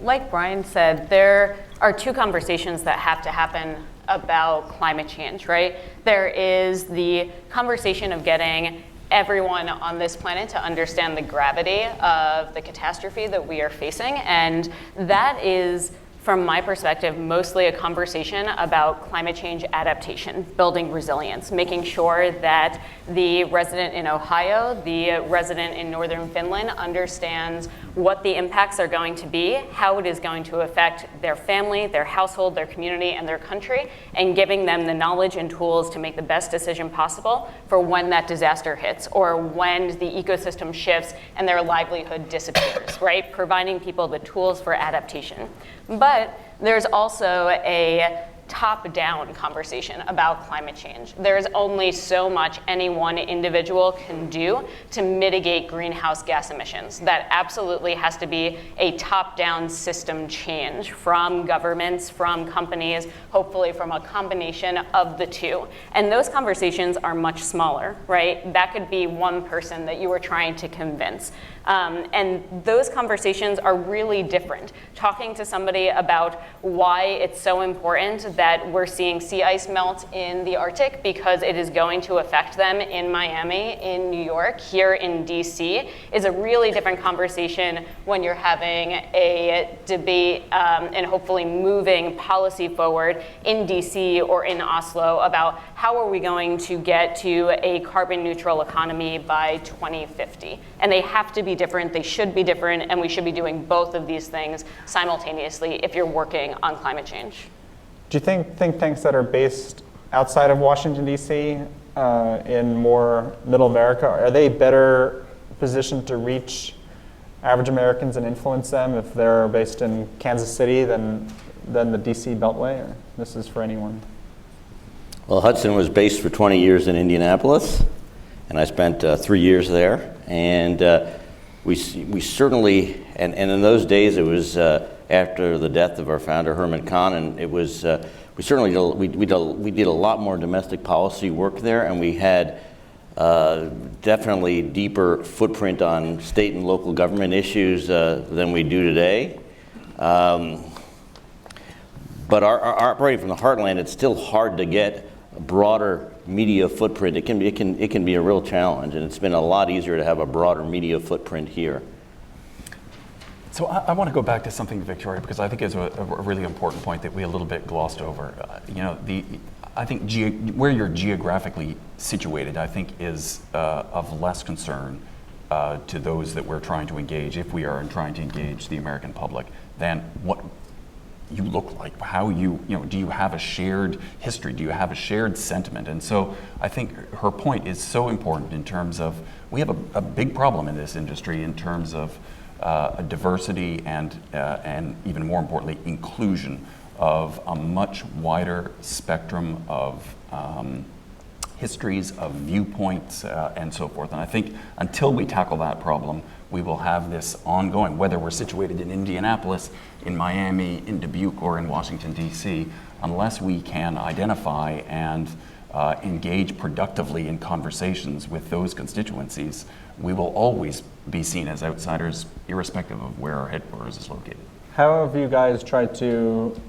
like Brian said, there are two conversations that have to happen about climate change, right? There is the conversation of getting everyone on this planet to understand the gravity of the catastrophe that we are facing, and that is, from my perspective, mostly a conversation about climate change adaptation, building resilience, making sure that the resident in Ohio, the resident in northern Finland understands what the impacts are going to be, how it is going to affect their family, their household, their community, and their country, and giving them the knowledge and tools to make the best decision possible for when that disaster hits or when the ecosystem shifts and their livelihood disappears, right? Providing people the tools for adaptation. But there's also a top-down conversation about climate change. There's only so much any one individual can do to mitigate greenhouse gas emissions. That absolutely has to be a top-down system change from governments, from companies, hopefully from a combination of the two. And those conversations are much smaller, right? That could be one person that you were trying to convince. And those conversations are really different. Talking to somebody about why it's so important that we're seeing sea ice melt in the Arctic because it is going to affect them in Miami, in New York, here in DC, is a really different conversation when you're having a debate and hopefully moving policy forward in DC or in Oslo about how are we going to get to a carbon neutral economy by 2050. And they have to be different, they should be different, and we should be doing both of these things simultaneously if you're working on climate change. Do you think think tanks that are based outside of Washington, D.C., in more middle America, are they better positioned to reach average Americans and influence them if they're based in Kansas City than the D.C. Beltway? Or this is for anyone? Well, Hudson was based for 20 years in Indianapolis, and I spent 3 years there. And we certainly, and in those days it was after the death of our founder Herman Kahn, and it was we certainly we did a lot more domestic policy work there, and we had definitely deeper footprint on state and local government issues than we do today. But our operating from the heartland, it's still hard to get a broader media footprint. It can be a real challenge, and it's been a lot easier to have a broader media footprint here. So I want to go back to something, Victoria, because I think it's a really important point that we a little bit glossed over. I think where you're geographically situated, I think, is of less concern to those that we're trying to engage, if we are trying to engage the American public, than what you look like, how do you have a shared history? Do you have a shared sentiment? And so I think her point is so important in terms of, we have a big problem in this industry in terms of diversity and even more importantly, inclusion of a much wider spectrum of histories, of viewpoints, and so forth. And I think until we tackle that problem, we will have this ongoing, whether we're situated in Indianapolis, in Miami, in Dubuque, or in Washington, D.C., unless we can identify and engage productively in conversations with those constituencies, we will always be seen as outsiders, irrespective of where our headquarters is located. How have you guys tried to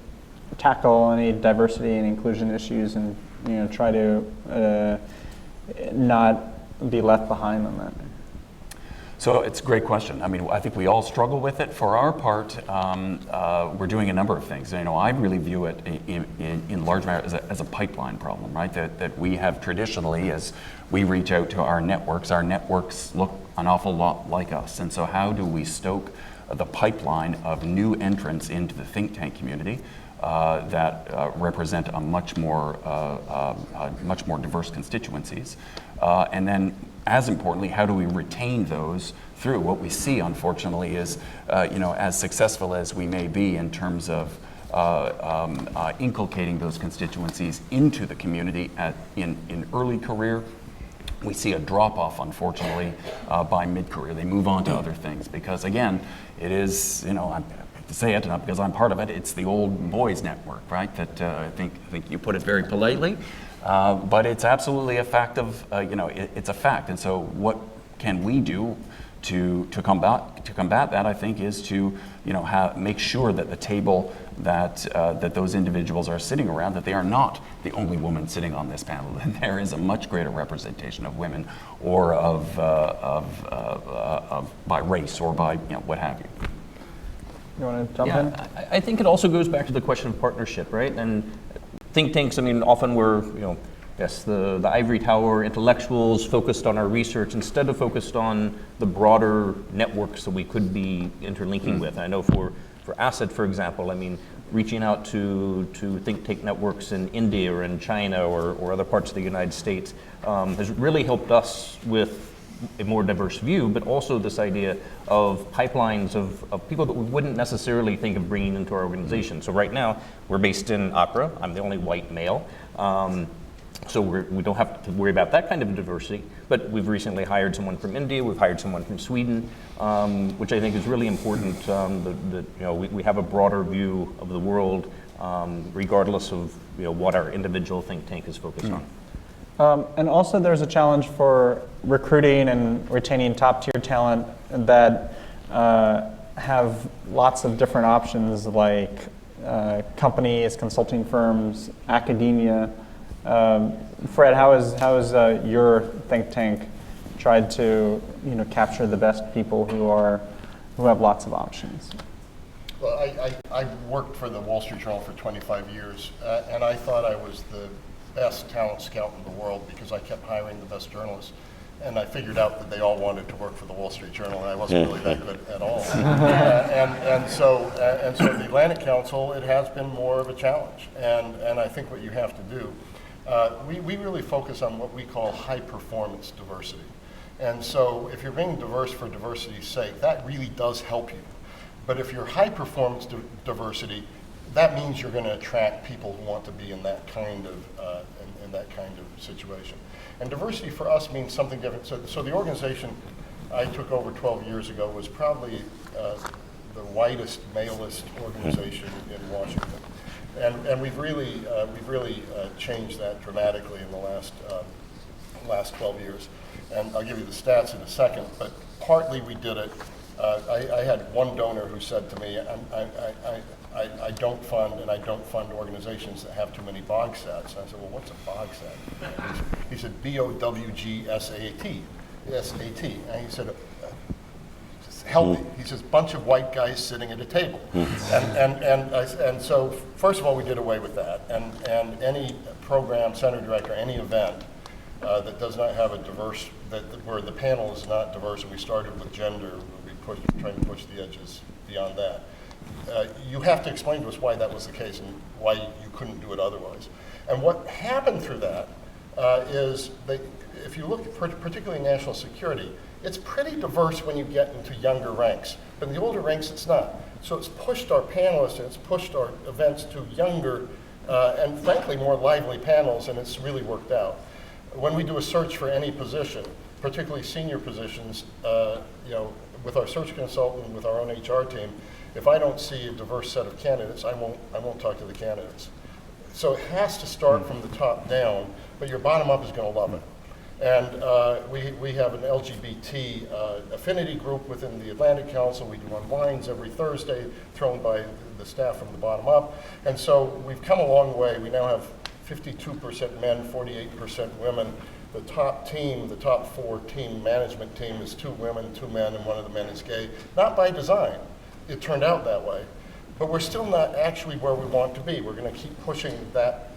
tackle any diversity and inclusion issues and try to not be left behind on that? So it's a great question. I mean, I think we all struggle with it. For our part, we're doing a number of things. I really view it in large measure as a pipeline problem, right? That we have traditionally, as we reach out to our networks look an awful lot like us. And so how do we stoke the pipeline of new entrants into the think tank community that represent a much more diverse constituencies? And then, as importantly, how do we retain those through? What we see, unfortunately, is as successful as we may be in terms of inculcating those constituencies into the community in early career, we see a drop-off, unfortunately, by mid-career. They move on to other things because, again, it is, I have to say it, not because I'm part of it, it's the old boys network, right? That I think you put it very politely. But it's absolutely a fact of, it's a fact. And so what can we do to combat that, I think, is to, make sure that the table that those individuals are sitting around, that they are not the only woman sitting on this panel, that there is a much greater representation of women or of by race or by, what have you. You want to jump in? I think it also goes back to the question of partnership, right? And think tanks, often we're, the ivory tower intellectuals focused on our research instead of focused on the broader networks that we could be interlinking with. I know for ACID, for example, reaching out to think tank networks in India or in China or other parts of the United States has really helped us with a more diverse view, but also this idea of pipelines of people that we wouldn't necessarily think of bringing into our organization. So right now, we're based in Accra. I'm the only white male. So we don't have to worry about that kind of diversity, but we've recently hired someone from India, we've hired someone from Sweden, which I think is really important, that we have a broader view of the world, regardless of what our individual think tank is focused on. And also there's a challenge for recruiting and retaining top-tier talent that have lots of different options, like companies, consulting firms, academia. Fred, how is your think tank tried to capture the best people who have lots of options? Well, I worked for the Wall Street Journal for 25 years, and I thought I was the best talent scout in the world because I kept hiring the best journalists. And I figured out that they all wanted to work for the Wall Street Journal, and I wasn't really that good at all. And so the Atlantic Council, it has been more of a challenge. And I think what you have to do, we really focus on what we call high performance diversity. And so if you're being diverse for diversity's sake, that really does help you. But if you're high performance diversity, that means you're going to attract people who want to be in that kind of situation. And diversity for us means something different. So the organization I took over 12 years ago was probably the whitest, malest organization in Washington. And we've really changed that dramatically in the last 12 years. And I'll give you the stats in a second, but partly we did it. I had one donor who said to me, I don't fund organizations that have too many BOG sats. And I said, well, what's a BOG sat? He said, BOWGSAT, S-A-T. And he said, healthy. He says, bunch of white guys sitting at a table. And so, first of all, we did away with that. And any program, center director, any event that does not have a diverse, where the panel is not diverse, and we started with gender, trying to push the edges beyond that. You have to explain to us why that was the case and why you couldn't do it otherwise. And what happened through that is that if you look at particularly national security, it's pretty diverse when you get into younger ranks. But in the older ranks, it's not. So it's pushed our panelists and it's pushed our events to younger and frankly more lively panels, and it's really worked out. When we do a search for any position, particularly senior positions, with our search consultant, with our own HR team, if I don't see a diverse set of candidates, I won't talk to the candidates. So it has to start from the top down, but your bottom up is going to love it. And we have an LGBT affinity group within the Atlantic Council. We do unwinds every Thursday, thrown by the staff from the bottom up. And so we've come a long way. We now have 52% men, 48% women. The top team, the top 4 team management team is 2 women, 2 men, and one of the men is gay. Not by design. It turned out that way. But we're still not actually where we want to be. We're going to keep pushing that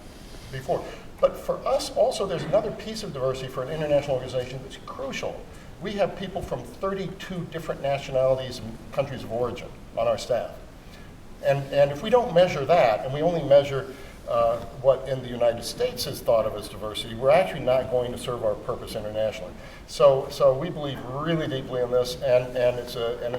before. But for us also, there's another piece of diversity for an international organization that's crucial. We have people from 32 different nationalities and countries of origin on our staff. And if we don't measure that, and we only measure what in the United States is thought of as diversity, we're actually not going to serve our purpose internationally. So we believe really deeply in this, and it's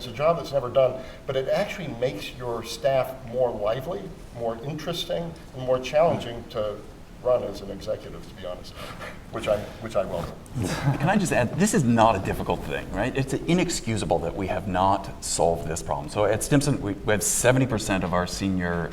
a job that's never done, but it actually makes your staff more lively, more interesting, and more challenging to run as an executive, to be honest, which I welcome. Can I just add, this is not a difficult thing, right? It's inexcusable that we have not solved this problem. So at Stimson, we have 70% of our senior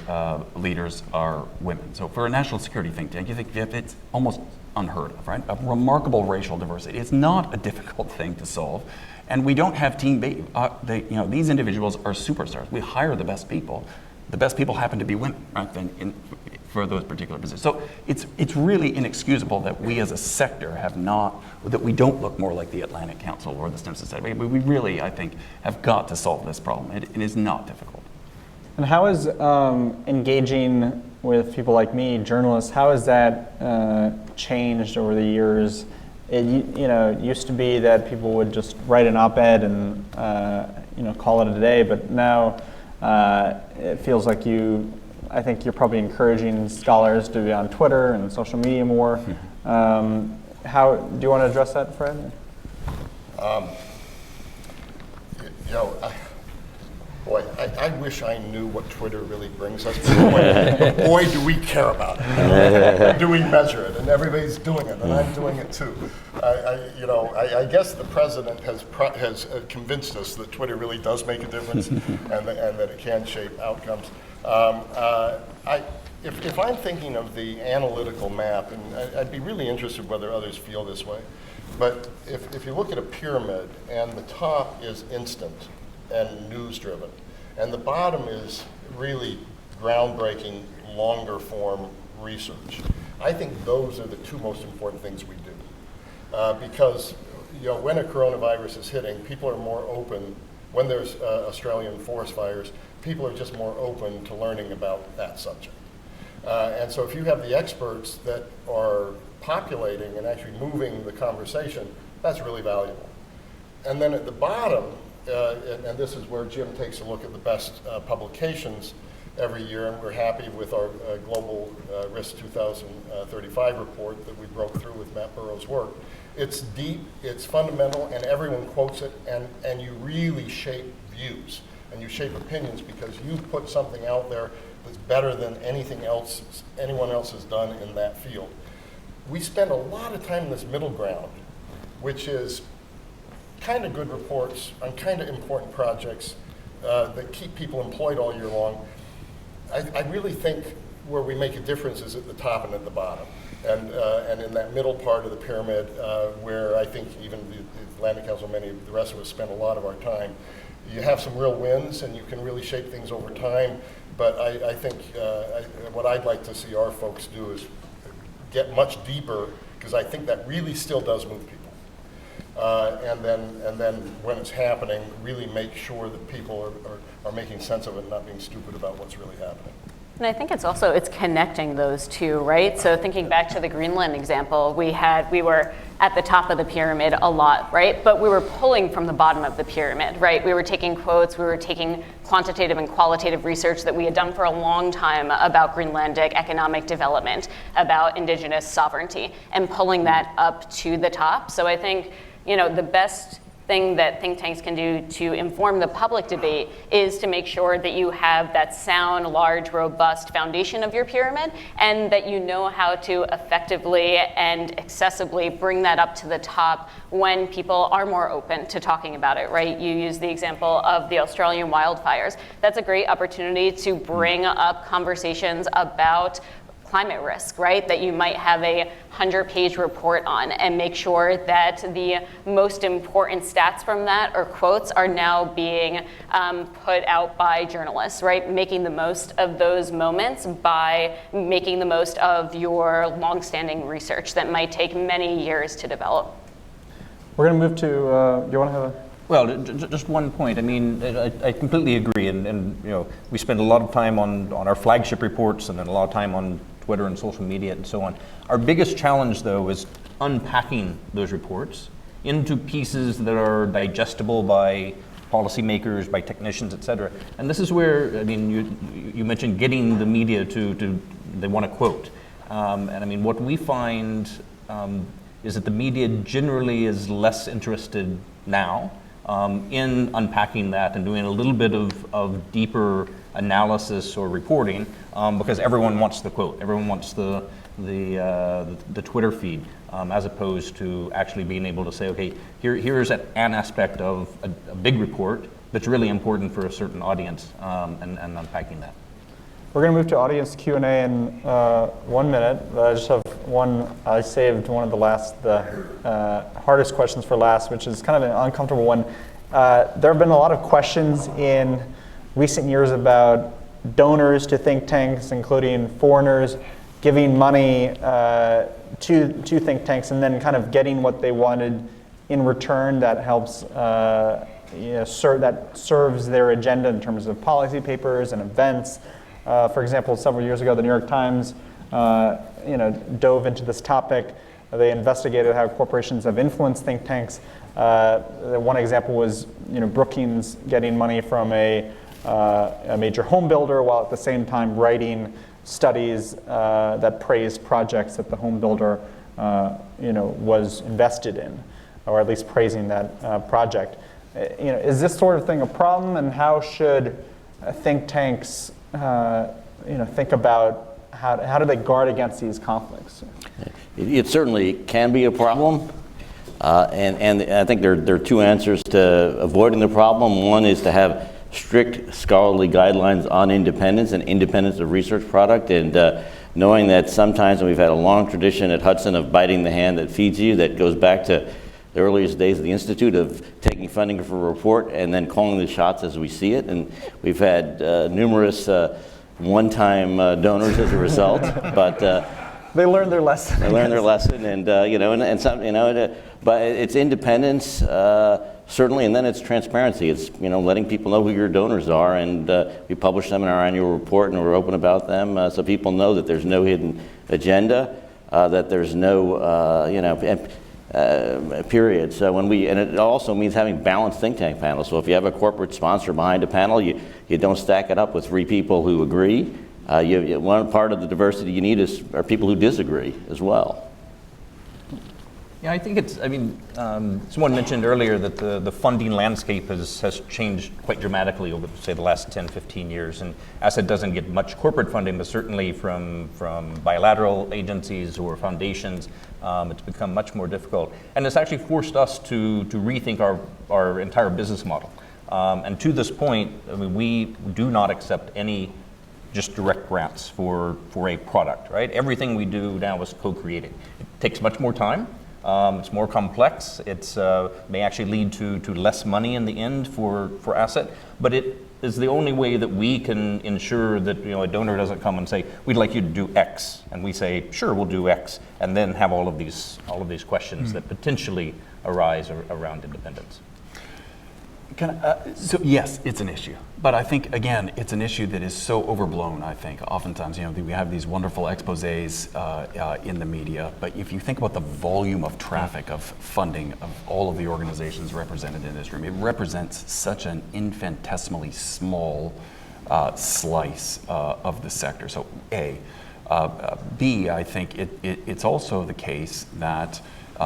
leaders are women. So for a national security think tank, you think it's almost unheard of, right? A remarkable racial diversity. It's not a difficult thing to solve. And we don't have these individuals are superstars. We hire the best people. The best people happen to be women, right? For those particular positions. So it's really inexcusable that we as a sector that we don't look more like the Atlantic Council or the Stimson Society. We really, I think, have got to solve this problem. It is not difficult. And how is engaging with people like me, journalists, how has that changed over the years? It used to be that people would just write an op-ed and call it a day, but now it feels like I think you're probably encouraging scholars to be on Twitter and social media more. How do you want to address that, Fred? You know, I wish I knew what Twitter really brings us. But boy, do we care about it. Do we measure it? And everybody's doing it, and I'm doing it too. I guess the president has convinced us that Twitter really does make a difference, and that it can shape outcomes. If I'm thinking of the analytical map, and I'd be really interested whether others feel this way, but if you look at a pyramid and the top is instant and news-driven, and the bottom is really groundbreaking, longer form research, I think those are the two most important things we do. Because when a coronavirus is hitting, people are more open. When there's Australian forest fires, people are just more open to learning about that subject. And so if you have the experts that are populating and actually moving the conversation, that's really valuable. And then at the bottom, and this is where Jim takes a look at the best publications every year, and we're happy with our Global Risk 2035 report that we broke through with Matt Burrows' work. It's deep, it's fundamental, and everyone quotes it, and you really shape views, and you shape opinions because you put something out there that's better than anything else anyone else has done in that field. We spend a lot of time in this middle ground, which is kind of good reports on kind of important projects that keep people employed all year long. I really think where we make a difference is at the top and at the bottom. And in that middle part of the pyramid, where I think even the Atlantic Council, many of the rest of us spend a lot of our time, you have some real wins and you can really shape things over time. But I think what I'd like to see our folks do is get much deeper, because I think that really still does move people. And then when it's happening, really make sure that people are making sense of it and not being stupid about what's really happening. And I think it's connecting those two, right? So thinking back to the Greenland example, we were at the top of the pyramid a lot, right? But we were pulling from the bottom of the pyramid, right? We were taking quotes, we were taking quantitative and qualitative research that we had done for a long time about Greenlandic economic development, about indigenous sovereignty, and pulling that up to the top. So I think, the best thing that think tanks can do to inform the public debate is to make sure that you have that sound, large, robust foundation of your pyramid, and that you know how to effectively and accessibly bring that up to the top when people are more open to talking about it, right? You use the example of the Australian wildfires. That's a great opportunity to bring up conversations about climate risk, right? That you might have a 100-page report on, and make sure that the most important stats from that or quotes are now being put out by journalists, right? Making the most of those moments by making the most of your longstanding research that might take many years to develop. We're going to move to, do you want to have a... Well, just one point. I mean, I completely agree, and we spend a lot of time on our flagship reports, and then a lot of time on Twitter and social media and so on. Our biggest challenge, though, is unpacking those reports into pieces that are digestible by policymakers, by technicians, et cetera. And this is where, I mean, you mentioned getting the media to they want to quote. And I mean, what we find is that the media generally is less interested now in unpacking that and doing a little bit of deeper analysis or reporting, because everyone wants the quote, everyone wants the Twitter feed, as opposed to actually being able to say, okay, here's an aspect of a big report that's really important for a certain audience, and unpacking that. We're going to move to audience Q&A in 1 minute. I just have one. I saved one of the hardest questions for last, which is kind of an uncomfortable one. There have been a lot of questions in recent years about donors to think tanks, including foreigners, giving money to think tanks and then kind of getting what they wanted in return that helps, that serves their agenda in terms of policy papers and events. For example, several years ago, the New York Times dove into this topic. They investigated how corporations have influenced think tanks. One example was Brookings getting money from a major home builder while at the same time writing studies that praised projects that the home builder was invested in. or at least praising that project. Is this sort of thing a problem, and how should think tanks think about how do they guard against these conflicts? It certainly can be a problem. And I think there are two answers to avoiding the problem. One is to have strict scholarly guidelines on independence and independence of research product, and knowing that sometimes, and we've had a long tradition at Hudson of biting the hand that feeds you, that goes back to the earliest days of the Institute, of taking funding for a report and then calling the shots as we see it. And we've had numerous one-time donors as a result, but they learned their lesson. They learned their lesson, and but it's independence certainly, and then it's transparency. It's letting people know who your donors are, and we publish them in our annual report, and we're open about them, so people know that there's no hidden agenda, that there's no period. So and it also means having balanced think tank panels. So if you have a corporate sponsor behind a panel, you don't stack it up with 3 people who agree. One part of the diversity you need are people who disagree as well. Yeah, I think someone mentioned earlier that the funding landscape has changed quite dramatically over, say, the last 10, 15 years. And ASSET doesn't get much corporate funding, but certainly from bilateral agencies or foundations, it's become much more difficult. And it's actually forced us to rethink our entire business model. And to this point, we do not accept any just direct grants for a product, right? Everything we do now is co-created. It takes much more time. It's more complex. It's may actually lead to less money in the end for ASSET, but it is the only way that we can ensure that a donor doesn't come and say, we'd like you to do X, and we say, sure, we'll do X, and then have all of these questions that potentially arise around independence. So yes, it's an issue, but I think again, it's an issue that is so overblown. I think oftentimes, we have these wonderful exposés in the media, but if you think about the volume of traffic of funding of all of the organizations represented in this room, it represents such an infinitesimally small slice of the sector. So A, B, I think it's also the case that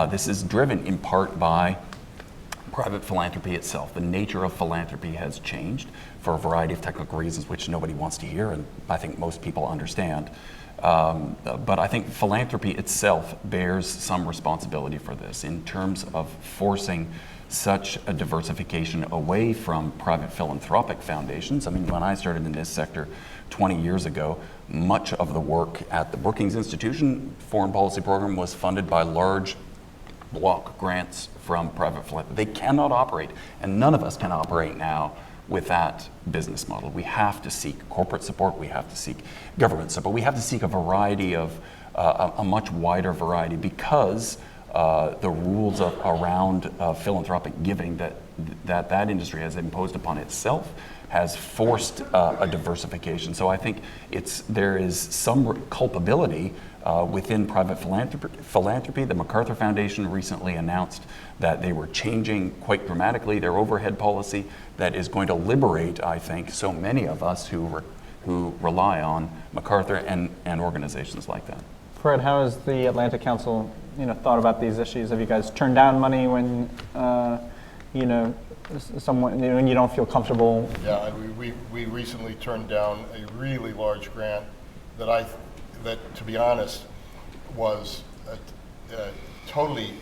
this is driven in part by private philanthropy itself. The nature of philanthropy has changed for a variety of technical reasons, which nobody wants to hear, and I think most people understand. But I think philanthropy itself bears some responsibility for this in terms of forcing such a diversification away from private philanthropic foundations. When I started in this sector 20 years ago, much of the work at the Brookings Institution Foreign Policy Program was funded by large block grants from private philanthropy. They cannot operate, and none of us can operate now with that business model. We have to seek corporate support, we have to seek government support, we have to seek a variety of, a much wider variety, because the rules around philanthropic giving that industry has imposed upon itself has forced a diversification. So I think there is some culpability within private philanthropy. The MacArthur Foundation recently announced that they were changing quite dramatically their overhead policy that is going to liberate, I think, so many of us who rely on MacArthur and organizations like that. Fred, how has the Atlantic Council thought about these issues? Have you guys turned down money when when you don't feel comfortable? Yeah, we recently turned down a really large grant that to be honest, was totally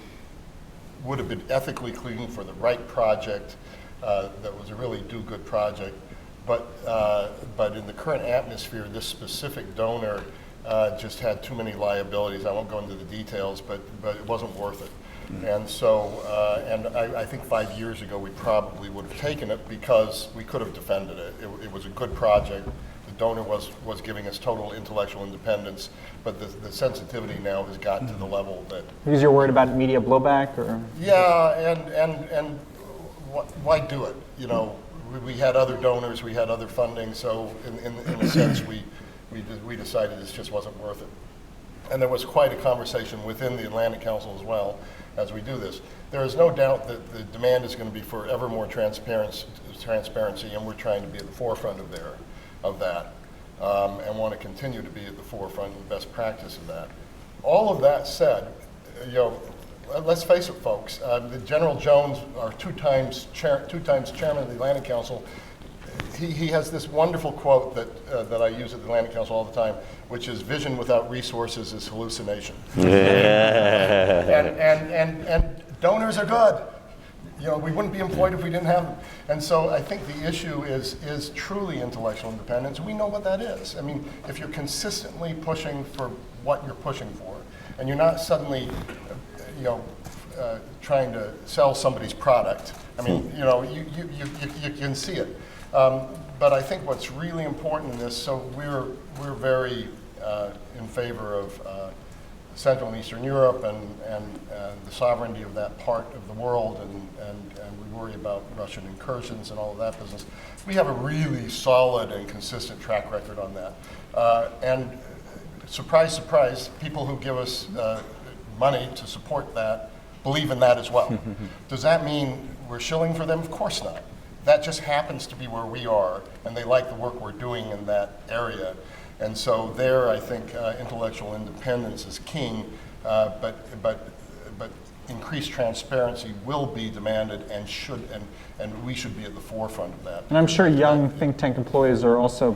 would have been ethically clean for the right project. That was a really do-good project, but in the current atmosphere, this specific donor just had too many liabilities. I won't go into the details, but it wasn't worth it. And so, and I think 5 years ago we probably would have taken it because we could have defended it. It was a good project. The donor was giving us total intellectual independence, but the sensitivity now has gotten to the level that. Because you're worried about media blowback, or? Yeah, and why do it? We had other donors, we had other funding, so in a sense we decided this just wasn't worth it. And there was quite a conversation within the Atlantic Council as well as we do this. There is no doubt that the demand is going to be for ever more transparency, and we're trying to be at the forefront of that, and want to continue to be at the forefront of best practice of that. All of that said, let's face it, folks. The General Jones, our two times chairman of the Atlantic Council, he has this wonderful quote that I use at the Atlantic Council all the time, which is "Vision without resources is hallucination." And donors are good. You know, we wouldn't be employed if we didn't have them. And so I think the issue is truly intellectual independence. We know what that is. I mean, if you're consistently pushing for what you're pushing for, and you're not suddenly, trying to sell somebody's product. I mean, you can see it. But I think what's really important in this, so we're very in favor of Central and Eastern Europe and the sovereignty of that part of the world, and we worry about Russian incursions and all of that business. We have a really solid and consistent track record on that. And surprise, surprise, people who give us money to support that believe in that as well. Does that mean we're shilling for them? Of course not. That just happens to be where we are, and they like the work we're doing in that area. And so there, I think intellectual independence is king, but increased transparency will be demanded and we should be at the forefront of that. And I'm sure young think tank employees are also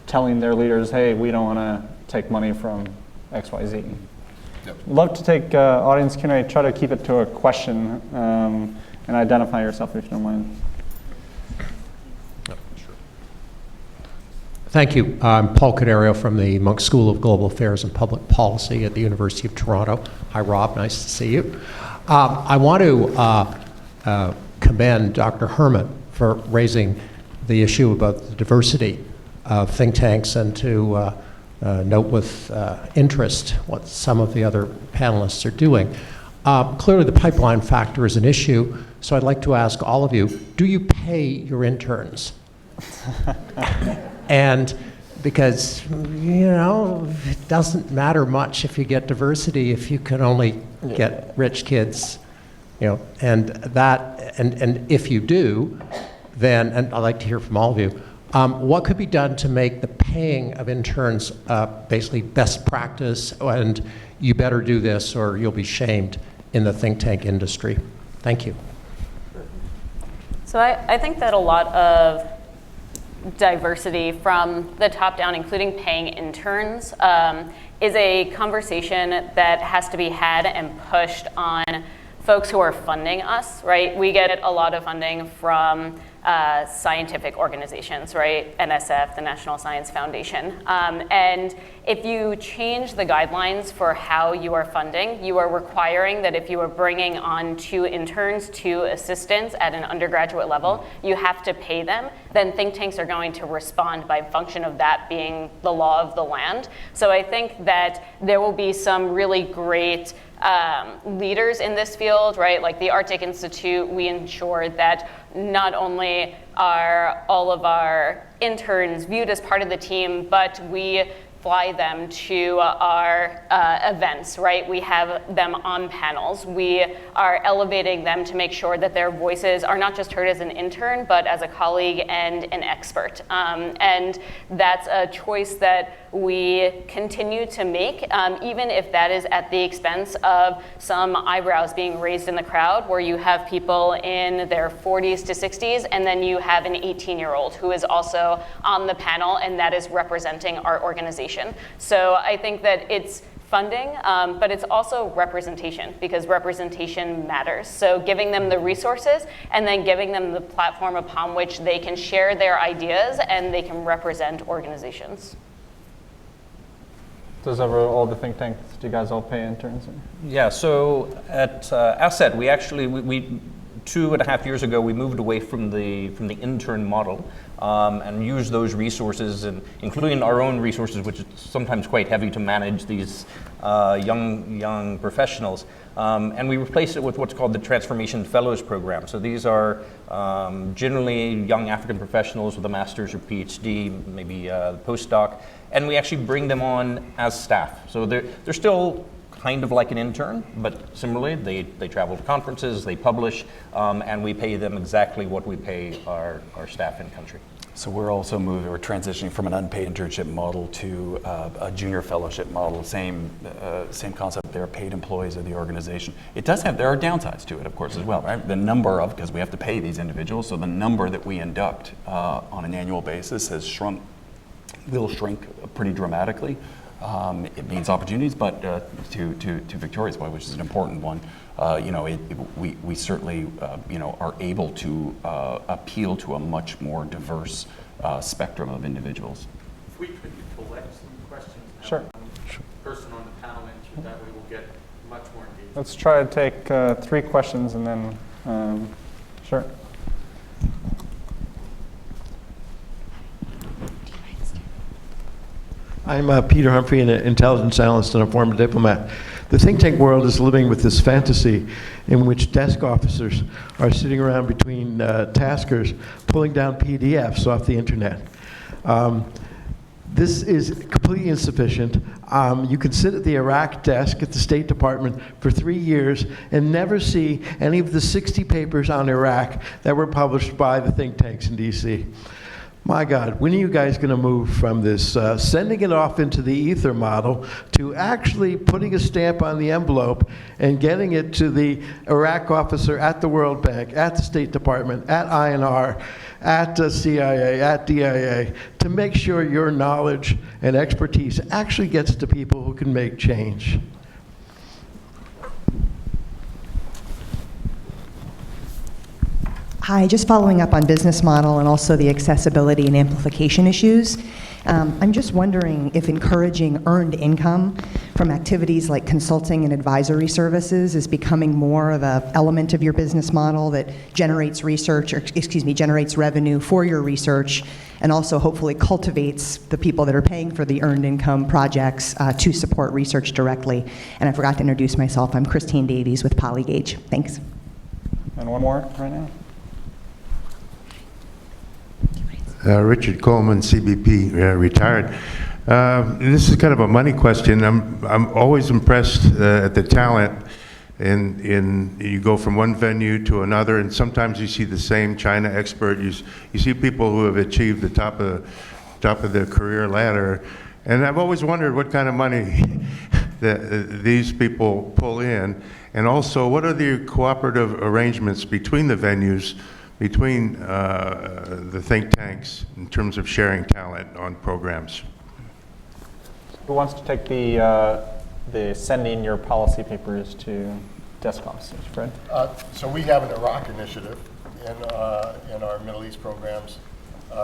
telling their leaders, hey, we don't want to take money from XYZ. Yep. Love to take audience Q&A. Try to keep it to a question and identify yourself if you don't mind. Thank you. I'm Paul Cadario from the Monk School of Global Affairs and Public Policy at the University of Toronto. Hi, Rob. Nice to see you. I want to commend Dr. Herman for raising the issue about the diversity of think tanks and to note with interest what some of the other panelists are doing. Clearly, the pipeline factor is an issue, so I'd like to ask all of you, do you pay your interns? And because, it doesn't matter much if you get diversity if you can only get rich kids, and if you do, then, and I'd like to hear from all of you, what could be done to make the paying of interns basically best practice, and you better do this or you'll be shamed in the think tank industry? Thank you. So I think that a lot of diversity from the top down, including paying interns, is a conversation that has to be had and pushed on folks who are funding us, right? We get a lot of funding from scientific organizations, right? NSF, the National Science Foundation. And if you change the guidelines for how you are funding, you are requiring that if you are bringing on 2 interns, 2 assistants at an undergraduate level, you have to pay them. Then think tanks are going to respond by function of that being the law of the land. So I think that there will be some really great leaders in this field, right? Like the Arctic Institute, we ensure that not only are all of our interns viewed as part of the team, but we fly them to our events, right? We have them on panels. We are elevating them to make sure that their voices are not just heard as an intern, but as a colleague and an expert. And that's a choice that we continue to make, even if that is at the expense of some eyebrows being raised in the crowd, where you have people in their 40s to 60s, and then you have an 18-year-old who is also on the panel, and that is representing our organization. So I think that it's funding, but it's also representation, because representation matters. So giving them the resources and then giving them the platform upon which they can share their ideas and they can represent organizations. Does all the think tanks, do you guys all pay interns? Yeah, so at Asset, we 2.5 years ago, we moved away from the intern model and used those resources, and including our own resources, which is sometimes quite heavy to manage these young professionals. And we replaced it with what's called the Transformation Fellows Program. So these are generally young African professionals with a master's or PhD, maybe a postdoc, and we actually bring them on as staff. So they're still kind of like an intern, but similarly, they travel to conferences, they publish, and we pay them exactly what we pay our staff in country. So we're also we're transitioning from an unpaid internship model to a junior fellowship model. Same concept there, paid employees of the organization. There are downsides to it, of course, as well, right? The number of, because we have to pay these individuals, so the number that we induct on an annual basis will shrink pretty dramatically. It means opportunities, but to Victoria's point, which is an important one, we certainly are able to appeal to a much more diverse spectrum of individuals. If we could collect some questions now, Sure. person on the panel answered, that way we'll get much more engagement. Let's try to take 3 questions and then, sure. I'm Peter Humphrey, an intelligence analyst and a former diplomat. The think tank world is living with this fantasy in which desk officers are sitting around between taskers pulling down PDFs off the internet. This is completely insufficient. You can sit at the Iraq desk at the State Department for 3 years and never see any of the 60 papers on Iraq that were published by the think tanks in DC. My God, when are you guys going to move from this sending it off into the ether model to actually putting a stamp on the envelope and getting it to the Iraq officer at the World Bank, at the State Department, at INR, at CIA, at DIA, to make sure your knowledge and expertise actually gets to people who can make change? Hi, just following up on business model and also the accessibility and amplification issues. I'm just wondering if encouraging earned income from activities like consulting and advisory services is becoming more of an element of your business model that generates generates revenue for your research, and also hopefully cultivates the people that are paying for the earned income projects to support research directly. And I forgot to introduce myself. I'm Christine Davies with Polygage. Thanks. And one more right now. Richard Coleman, CBP, retired. This is kind of a money question. I'm always impressed at the talent. In you go from one venue to another, and sometimes you see the same China expert. You see people who have achieved the top of their career ladder, and I've always wondered what kind of money that these people pull in, and also what are the cooperative arrangements between the venues, between the think tanks in terms of sharing talent on programs. Who wants to take the sending your policy papers to desk officers? Fred? So we have an Iraq initiative in our Middle East programs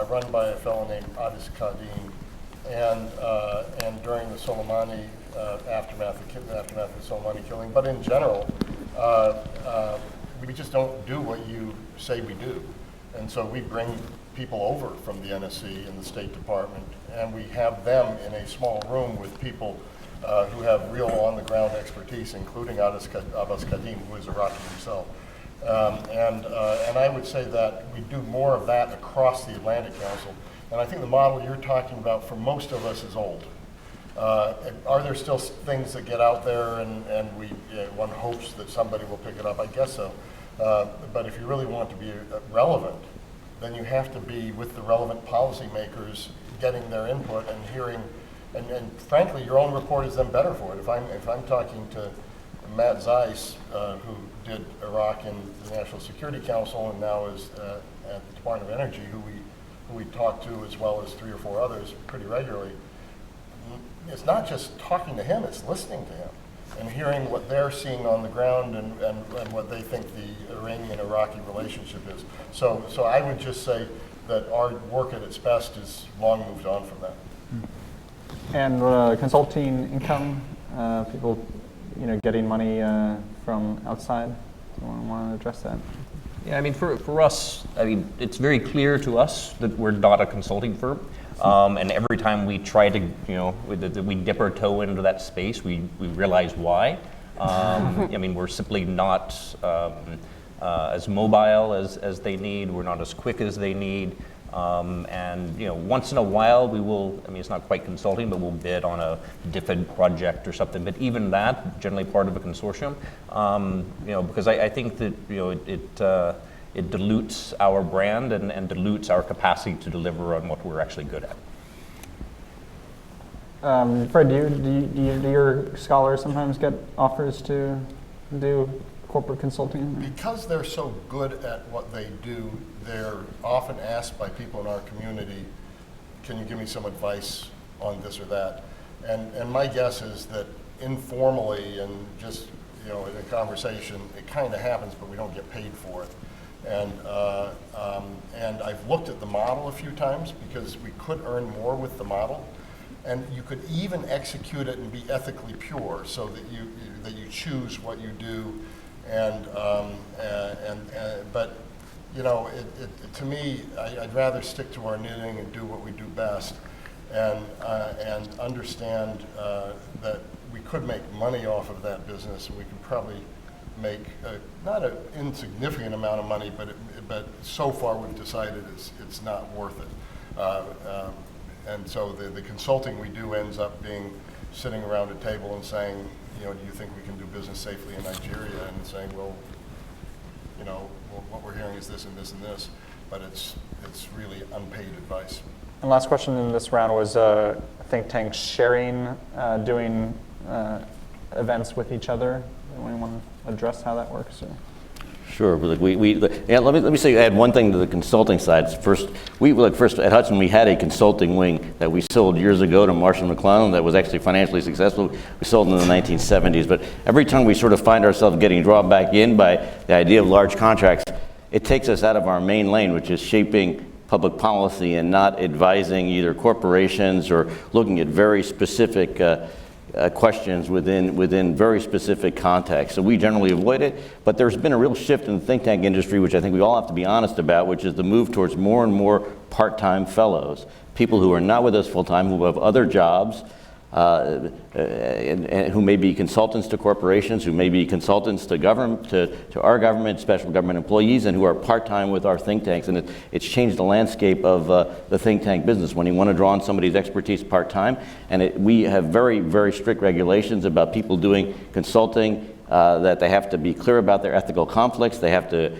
run by a fellow named Adis Kadim. And during the Soleimani aftermath of the Soleimani killing, but in general, we just don't do what you say we do. And so we bring people over from the NSC and the State Department, and we have them in a small room with people who have real on-the-ground expertise, including Abbas Kadim, who is Iraqi himself. And I would say that we do more of that across the Atlantic Council. And I think the model you're talking about for most of us is old. Are there still things that get out there and one hopes that somebody will pick it up? I guess so. But if you really want to be relevant, then you have to be with the relevant policymakers, getting their input and hearing, and frankly, your own report is then better for it. If I'm talking to Matt Zeiss, who did Iraq in the National Security Council and now is at the Department of Energy, who we talk to as well as 3 or 4 others pretty regularly, it's not just talking to him, it's listening to him and hearing what they're seeing on the ground and what they think the Iranian-Iraqi relationship is. So I would just say that our work at its best is long moved on from that. And consulting income, people, getting money from outside. Do you want to address that? Yeah, I mean, for us, it's very clear to us that we're not a consulting firm. And every time we try to, we dip our toe into that space, we realize why. We're simply not as mobile as they need. We're not as quick as they need. Once in a while we will, it's not quite consulting, but we'll bid on a DFID project or something. But even that, generally part of a consortium, because I think that, it dilutes our brand and dilutes our capacity to deliver on what we're actually good at. Fred, do your scholars sometimes get offers to do corporate consulting? Because they're so good at what they do, they're often asked by people in our community, can you give me some advice on this or that? And my guess is that informally and just, in a conversation, it kind of happens, but we don't get paid for it. And I've looked at the model a few times because we could earn more with the model. And you could even execute it and be ethically pure, so that you choose what you do, but to me, I'd rather stick to our knitting and do what we do best, and understand that we could make money off of that business, and we could probably make not an insignificant amount of money, but so far we've decided it's not worth it. And so the consulting we do ends up being sitting around a table and saying, do you think we can do business safely in Nigeria? And saying, well, what we're hearing is this and this and this, but it's really unpaid advice. And last question in this round was think tanks sharing, doing events with each other. Anyone want to address how that works? Or? Sure. Let me say, add one thing to the consulting side. First at Hudson, we had a consulting wing that we sold years ago to Marsh & McLennan that was actually financially successful. We sold in the 1970s. But every time we sort of find ourselves getting drawn back in by the idea of large contracts, it takes us out of our main lane, which is shaping public policy and not advising either corporations or looking at very specific questions within very specific contexts. So we generally avoid it, but there's been a real shift in the think tank industry, which I think we all have to be honest about, which is the move towards more and more part-time fellows, people who are not with us full-time, who have other jobs, and who may be consultants to corporations, who may be consultants to government, to our government, special government employees, and who are part-time with our think tanks. And it's changed the landscape of the think tank business when you want to draw on somebody's expertise part-time. And we have very, very strict regulations about people doing consulting, that they have to be clear about their ethical conflicts, they have to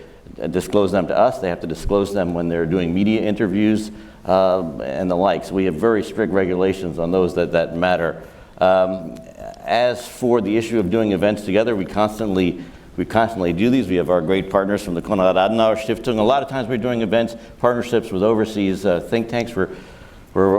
disclose them to us, they have to disclose them when they're doing media interviews, and the like. So we have very strict regulations on those that matter. As for the issue of doing events together, we constantly do these. We have our great partners from the Konrad Adenauer Stiftung. A lot of times we're doing events, partnerships with overseas think tanks. We're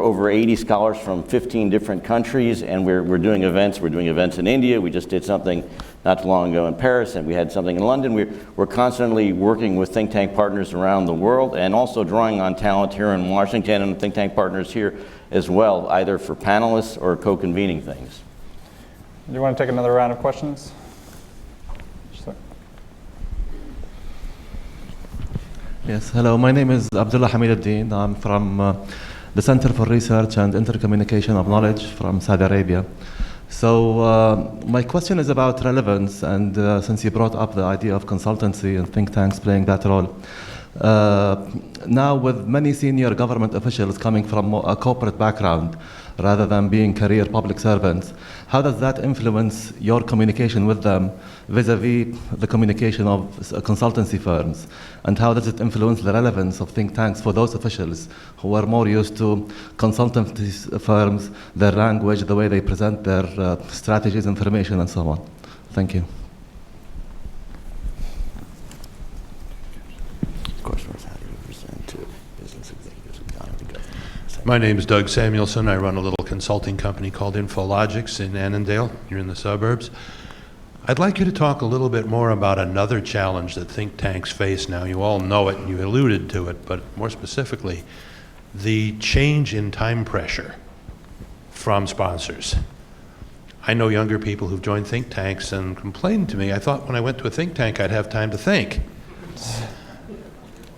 over 80 scholars from 15 different countries, and we're doing events. We're doing events in India. We just did something not too long ago in Paris, and we had something in London. We're constantly working with think tank partners around the world, and also drawing on talent here in Washington and think tank partners here as well, either for panelists or co-convening things. Do you want to take another round of questions? Sure. Yes, hello. My name is Abdullah Hamiduddin. I'm from the Center for Research and Intercommunication of Knowledge from Saudi Arabia. So my question is about relevance, and since you brought up the idea of consultancy and think tanks playing that role, now with many senior government officials coming from a corporate background rather than being career public servants, how does that influence your communication with them vis-a-vis the communication of consultancy firms? And how does it influence the relevance of think tanks for those officials who are more used to consultancy firms, their language, the way they present their strategies, information, and so on? Thank you. My name is Doug Samuelson. I run a little consulting company called Infologics in Annandale, here in the suburbs. I'd like you to talk a little bit more about another challenge that think tanks face now. You all know it and you alluded to it, but more specifically, the change in time pressure from sponsors. I know younger people who've joined think tanks and complained to me, I thought when I went to a think tank I'd have time to think.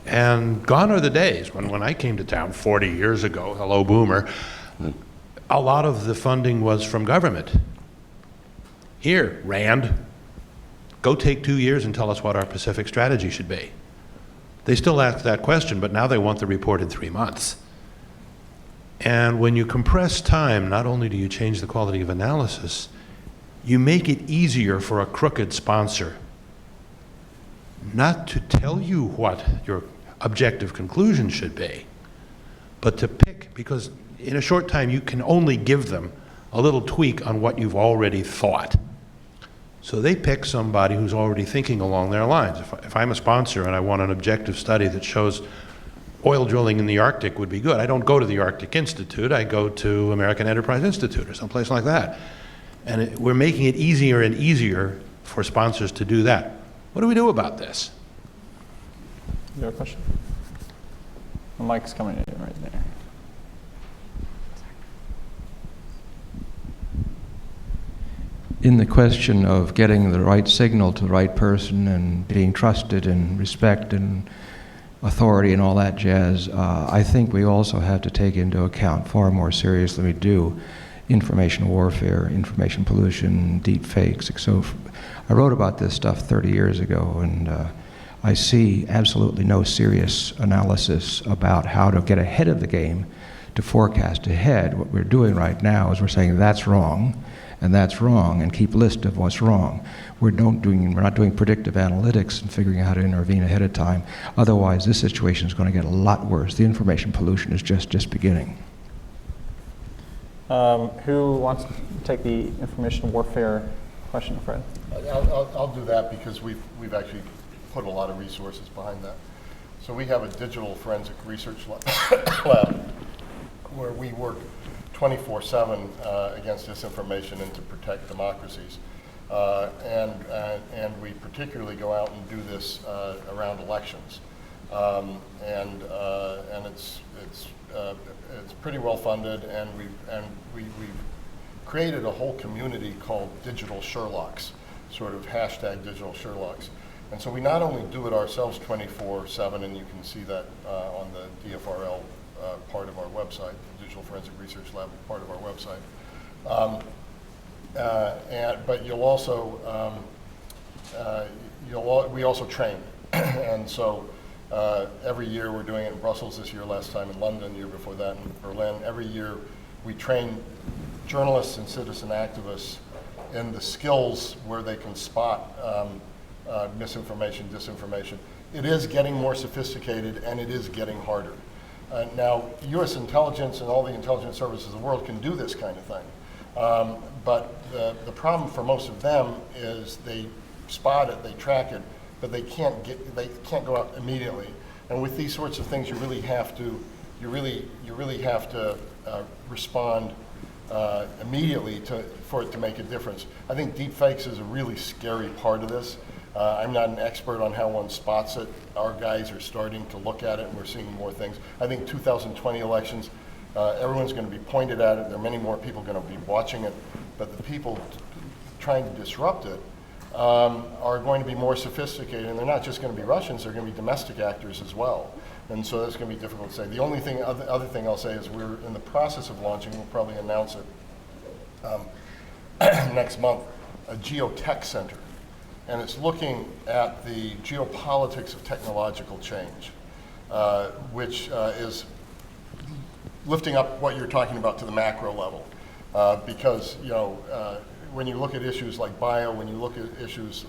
And gone are the days when I came to town 40 years ago, hello boomer, a lot of the funding was from government. Here, Rand, go take 2 years and tell us what our Pacific strategy should be. They still ask that question, but now they want the report in 3 months. And when you compress time, not only do you change the quality of analysis, you make it easier for a crooked sponsor not to tell you what your objective conclusion should be, but to pick, because in a short time you can only give them a little tweak on what you've already thought. So they pick somebody who's already thinking along their lines. If I'm a sponsor and I want an objective study that shows oil drilling in the Arctic would be good, I don't go to the Arctic Institute, I go to American Enterprise Institute or someplace like that. And we're making it easier and easier for sponsors to do that. What do we do about this? You have a question? The mic's coming in right there. In the question of getting the right signal to the right person and being trusted and respect and authority and all that jazz, I think we also have to take into account far more seriously than we do information warfare, information pollution, deep fakes. So I wrote about this stuff 30 years ago, and I see absolutely no serious analysis about how to get ahead of the game to forecast ahead. What we're doing right now is we're saying that's wrong, and keep a list of what's wrong. We're not doing predictive analytics and figuring out how to intervene ahead of time. Otherwise, this situation is going to get a lot worse. The information pollution is just beginning. Who wants to take the information warfare question, Fred? I'll do that because we've actually put a lot of resources behind that. So we have a digital forensic research lab where we work 24/7 against disinformation and to protect democracies. And we particularly go out and do this around elections. And it's pretty well funded, and we've created a whole community called Digital Sherlocks, sort of hashtag Digital Sherlocks. And so we not only do it ourselves 24/7, and you can see that on the DFRL part of our website, the Digital Forensic Research Lab part of our website. But you'll also, we also train. And so every year we're doing it in Brussels this year, last time in London, the year before that in Berlin. Every year we train journalists and citizen activists in the skills where they can spot misinformation, disinformation. It is getting more sophisticated, and it is getting harder. Now, U.S. intelligence and all the intelligence services of the world can do this kind of thing. But the problem for most of them is they spot it, they track it, but they can't go out immediately. And with these sorts of things, you really have to respond immediately for it to make a difference. I think deep fakes is a really scary part of this. I'm not an expert on how one spots it. Our guys are starting to look at it, and we're seeing more things. I think 2020 elections, everyone's going to be pointed at it. There are many more people going to be watching it, but the people trying to disrupt it are going to be more sophisticated, and they're not just going to be Russians, they're going to be domestic actors as well. And so that's going to be difficult to say. The only thing, other thing I'll say is we're in the process of launching, we'll probably announce it next month, a geotech center. And it's looking at the geopolitics of technological change, which is lifting up what you're talking about to the macro level. Because, when you look at issues like bio, when you look at issues,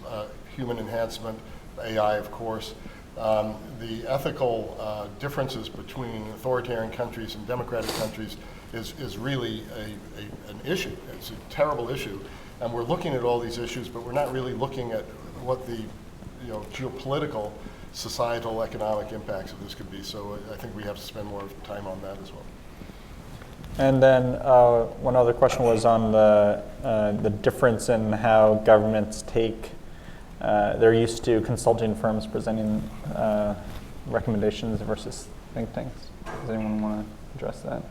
human enhancement, AI, of course, the ethical differences between authoritarian countries and democratic countries is really an issue. It's a terrible issue. And we're looking at all these issues, but we're not really looking at what the geopolitical, societal, economic impacts of this could be. So I think we have to spend more time on that as well. And then one other question was on the difference in how governments take, they're used to consulting firms presenting recommendations versus think tanks. Does anyone want to address that?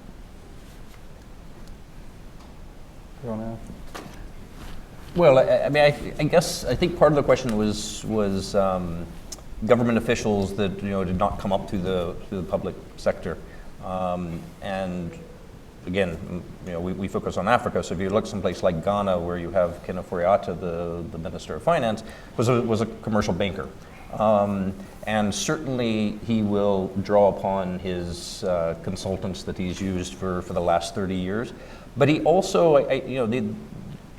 You want to? Well, I think part of the question was government officials that did not come up to the public sector, and again, we focus on Africa. So if you look someplace like Ghana, where you have Kenneth Foriata, the Minister of Finance, was a commercial banker, and certainly he will draw upon his consultants that he's used for the last 30 years. But he also,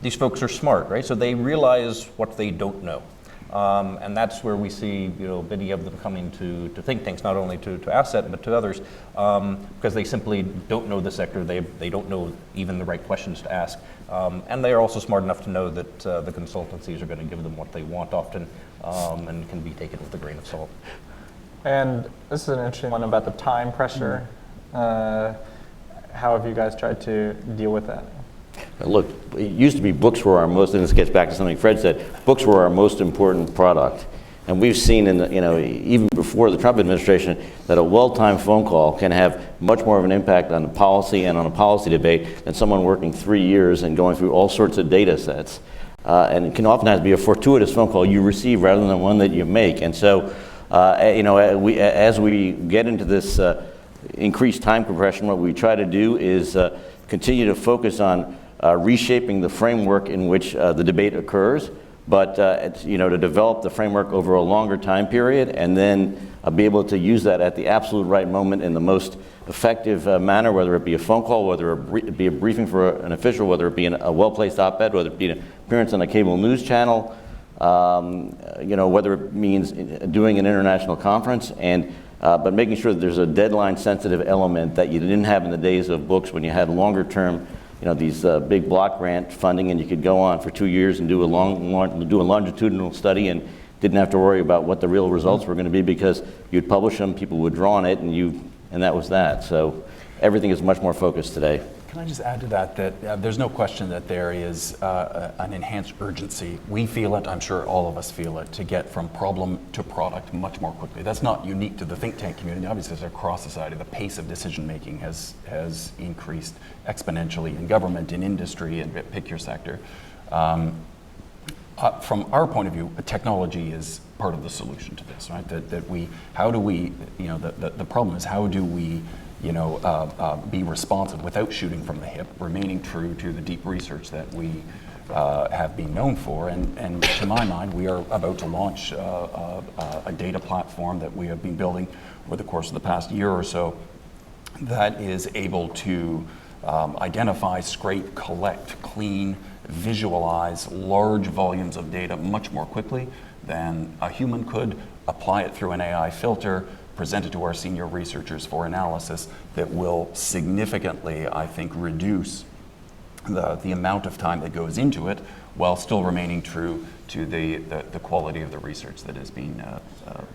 these folks are smart, right? So they realize what they don't know. And that's where we see, many of them coming to think tanks, not only to Asset, but to others, because they simply don't know the sector. They don't know even the right questions to ask. And they are also smart enough to know that the consultancies are going to give them what they want often, and can be taken with a grain of salt. And this is an interesting one about the time pressure. How have you guys tried to deal with that? Look, it used to be books were our most, and this gets back to something Fred said, books were our most important product. And we've seen in even before the Trump administration that a well-timed phone call can have much more of an impact on the policy and on a policy debate than someone working 3 years and going through all sorts of data sets. And it can oftentimes be a fortuitous phone call you receive rather than one that you make. And so, as we get into this increased time compression, what we try to do is continue to focus on reshaping the framework in which the debate occurs, but to develop the framework over a longer time period, and then be able to use that at the absolute right moment in the most effective manner, whether it be a phone call, whether it be a briefing for an official, whether it be a well-placed op-ed, whether it be an appearance on a cable news channel, whether it means doing an international conference, and but making sure that there's a deadline-sensitive element that you didn't have in the days of books when you had longer-term, these big block grant funding, and you could go on for 2 years and do a longitudinal study and didn't have to worry about what the real results were going to be because you'd publish them, people would draw on it, and that was that. So everything is much more focused today. Can I just add to that there's no question that there is an enhanced urgency. We feel it, I'm sure all of us feel it, to get from problem to product much more quickly. That's not unique to the think tank community. Obviously, it's across society. The pace of decision making has increased exponentially in government, in industry, and pick your sector. From our point of view, technology is part of the solution to this, right? The problem is how do we be responsive without shooting from the hip, remaining true to the deep research that we have been known for. And to my mind, we are about to launch a data platform that we have been building over the course of the past year or so that is able to identify, scrape, collect, clean, visualize large volumes of data much more quickly than a human could, apply it through an AI filter, present it to our senior researchers for analysis that will significantly, I think, reduce the amount of time that goes into it while still remaining true to the quality of the research that is being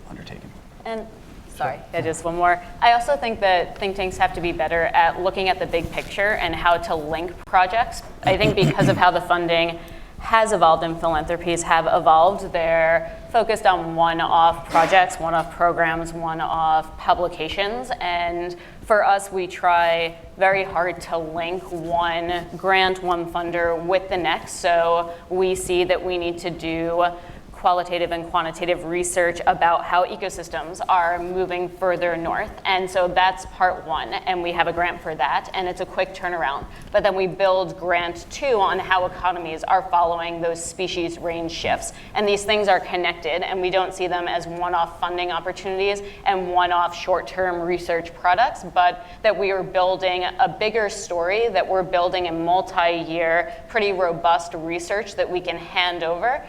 undertaken. And sorry, just one more. I also think that think tanks have to be better at looking at the big picture and how to link projects. I think because of how the funding has evolved and philanthropies have evolved, they're focused on one-off projects, one-off programs, one-off publications. And for us, we try very hard to link one grant, one funder with the next. So we see that we need to do qualitative and quantitative research about how ecosystems are moving further north. And so that's part one, and we have a grant for that, and it's a quick turnaround. But then we build grant two on how economies are following those species range shifts. And these things are connected, and we don't see them as one-off funding opportunities and one-off short-term research products, but that we are building a bigger story, that we're building a multi-year, pretty robust research that we can hand over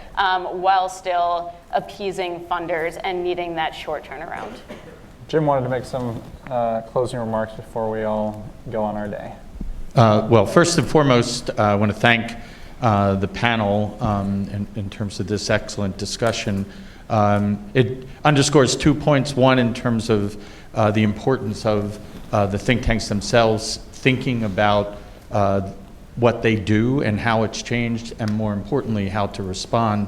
while still appeasing funders and meeting that short turnaround. Jim wanted to make some closing remarks before we all go on our day. Well, first and foremost, I want to thank the panel in terms of this excellent discussion. It underscores 2 points. One, in terms of the importance of the think tanks themselves thinking about what they do and how it's changed, and more importantly, how to respond.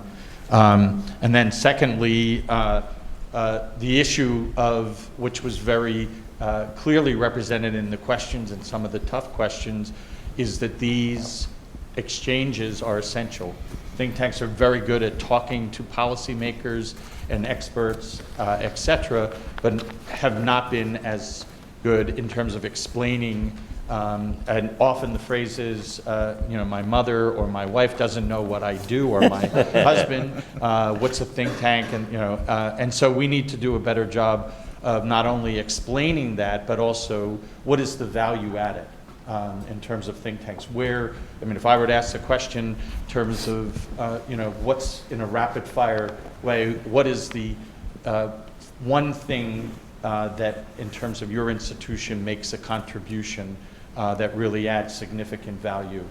And then secondly, the issue of, which was very clearly represented in the questions and some of the tough questions, is that these exchanges are essential. Think tanks are very good at talking to policymakers and experts, et cetera, but have not been as good in terms of explaining. And often the phrase is, my mother or my wife doesn't know what I do, or my husband, what's a think tank, and so we need to do a better job of not only explaining that, but also what is the value added. in terms of think tanks. Where, I mean, if I were to ask the question in terms of, what's in a rapid fire way, what is the one thing that in terms of your institution makes a contribution that really adds significant value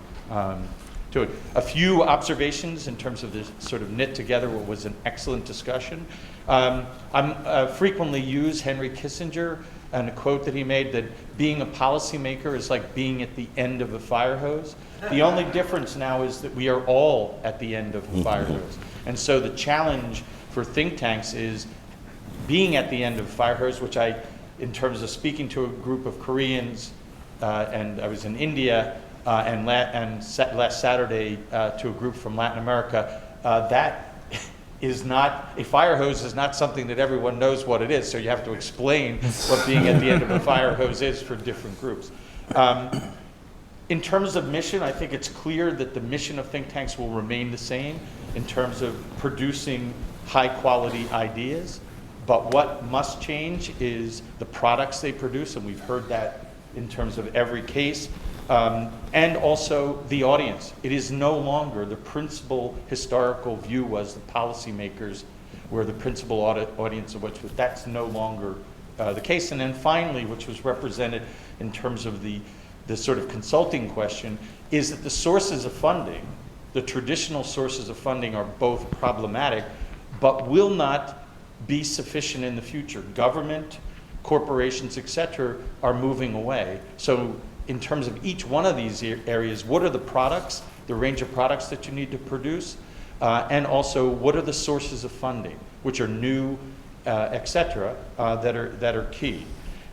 to it. A few observations in terms of this sort of knit together what was an excellent discussion. I frequently use Henry Kissinger and a quote that he made that being a policymaker is like being at the end of a fire hose. The only difference now is that we are all at the end of a fire hose. And so the challenge for think tanks is being at the end of a fire hose, which in terms of speaking to a group of Koreans, and I was in India, and last Saturday to a group from Latin America, that is not, a fire hose is not something that everyone knows what it is, so you have to explain what being at the end of a fire hose is for different groups. In terms of mission, I think it's clear that the mission of think tanks will remain the same in terms of producing high quality ideas, but what must change is the products they produce, and we've heard that in terms of every case. And also the audience. It is no longer, the principal historical view was the policymakers were the principal audience of which, that's no longer the case. And then finally, which was represented in terms of the sort of consulting question, is that the sources of funding, the traditional sources of funding are both problematic, but will not be sufficient in the future. Government, corporations, et cetera, are moving away. So in terms of each one of these areas, what are the products, the range of products that you need to produce, and also what are the sources of funding, which are new, et cetera, that are key.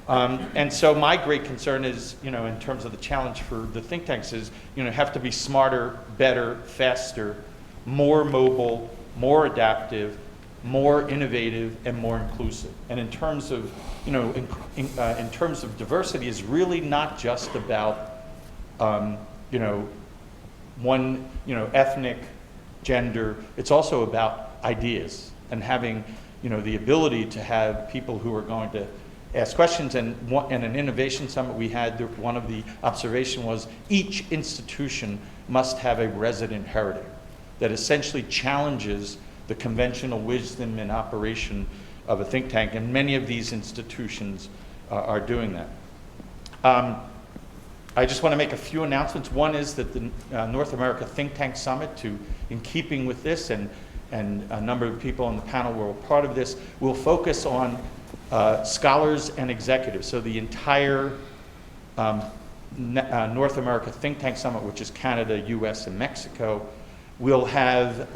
And so my great concern is, in terms of the challenge for the think tanks is, have to be smarter, better, faster, more mobile, more adaptive, more innovative, and more inclusive. And in terms of, in terms of diversity, is really not just about, one, ethnic, gender. It's also about ideas and having, the ability to have people who are going to ask questions. And in an innovation summit we had, one of the observation was each institution must have a resident heritage that essentially challenges the conventional wisdom and operation of a think tank, and many of these institutions are doing that. I just want to make a few announcements. One is that the North America Think Tank Summit, in keeping with this, and a number of people on the panel were part of this, will focus on scholars and executives. So the entire North America Think Tank Summit, which is Canada, US, and Mexico, will have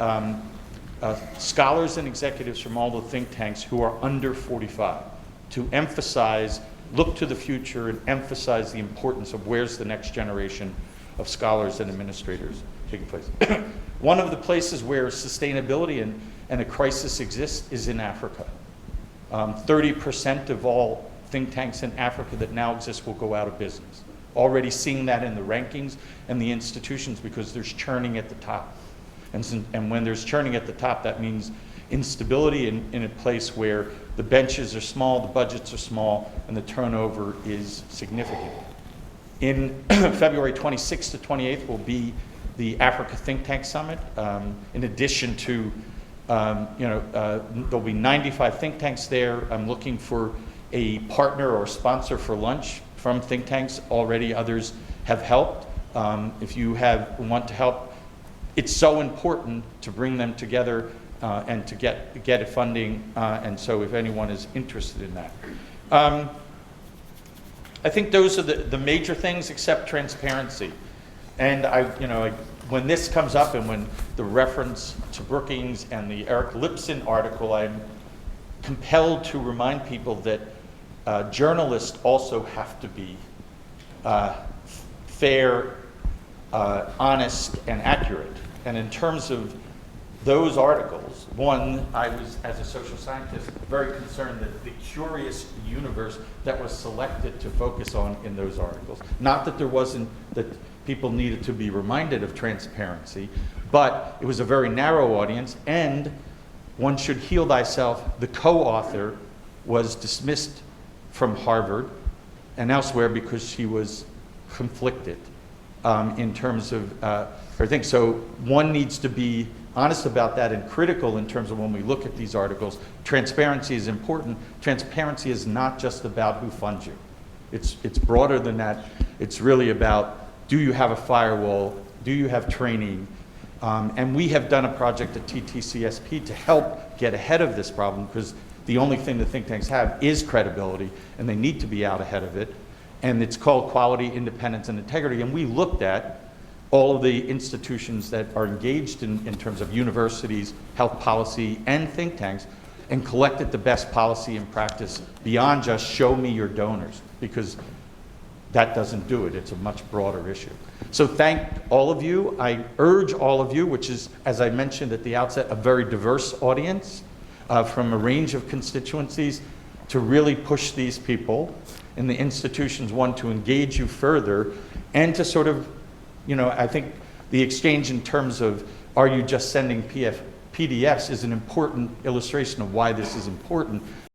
scholars and executives from all the think tanks who are under 45 to emphasize, look to the future and emphasize the importance of where's the next generation of scholars and administrators taking place. One of the places where sustainability and a crisis exists is in Africa. 30% of all think tanks in Africa that now exist will go out of business. Already seeing that in the rankings and the institutions because there's churning at the top. And when there's churning at the top, that means instability in a place where the benches are small, the budgets are small, and the turnover is significant. In February 26th to 28th will be the Africa Think Tank Summit. In addition to, there'll be 95 think tanks there. I'm looking for a partner or sponsor for lunch from think tanks. Already others have helped. If you want to help, it's so important to bring them together and to get funding, and so if anyone is interested in that. I think those are the major things, except transparency. And when this comes up and when the reference to Brookings and the Eric Lipson article, I'm compelled to remind people that journalists also have to be fair, honest, and accurate. And in terms of those articles, one, I was, as a social scientist, very concerned that the curious universe that was selected to focus on in those articles, not that there wasn't, that people needed to be reminded of transparency, but it was a very narrow audience, and one should heal thyself. The co-author was dismissed from Harvard and elsewhere because she was conflicted in terms of everything. So one needs to be honest about that and critical in terms of when we look at these articles. Transparency is important. Transparency is not just about who funds you. It's broader than that. It's really about, do you have a firewall? Do you have training? And we have done a project at TTCSP to help get ahead of this problem, because the only thing the think tanks have is credibility, and they need to be out ahead of it. And it's called quality, independence, and integrity. And we looked at all of the institutions that are engaged in terms of universities, health policy, and think tanks, and collected the best policy and practice beyond just show me your donors, because that doesn't do it. It's a much broader issue. So thank all of you. I urge all of you, which is, as I mentioned at the outset, a very diverse audience from a range of constituencies, to really push these people in the institutions, one, to engage you further, and to sort of, I think the exchange in terms of, are you just sending PDFs is an important illustration of why this is important.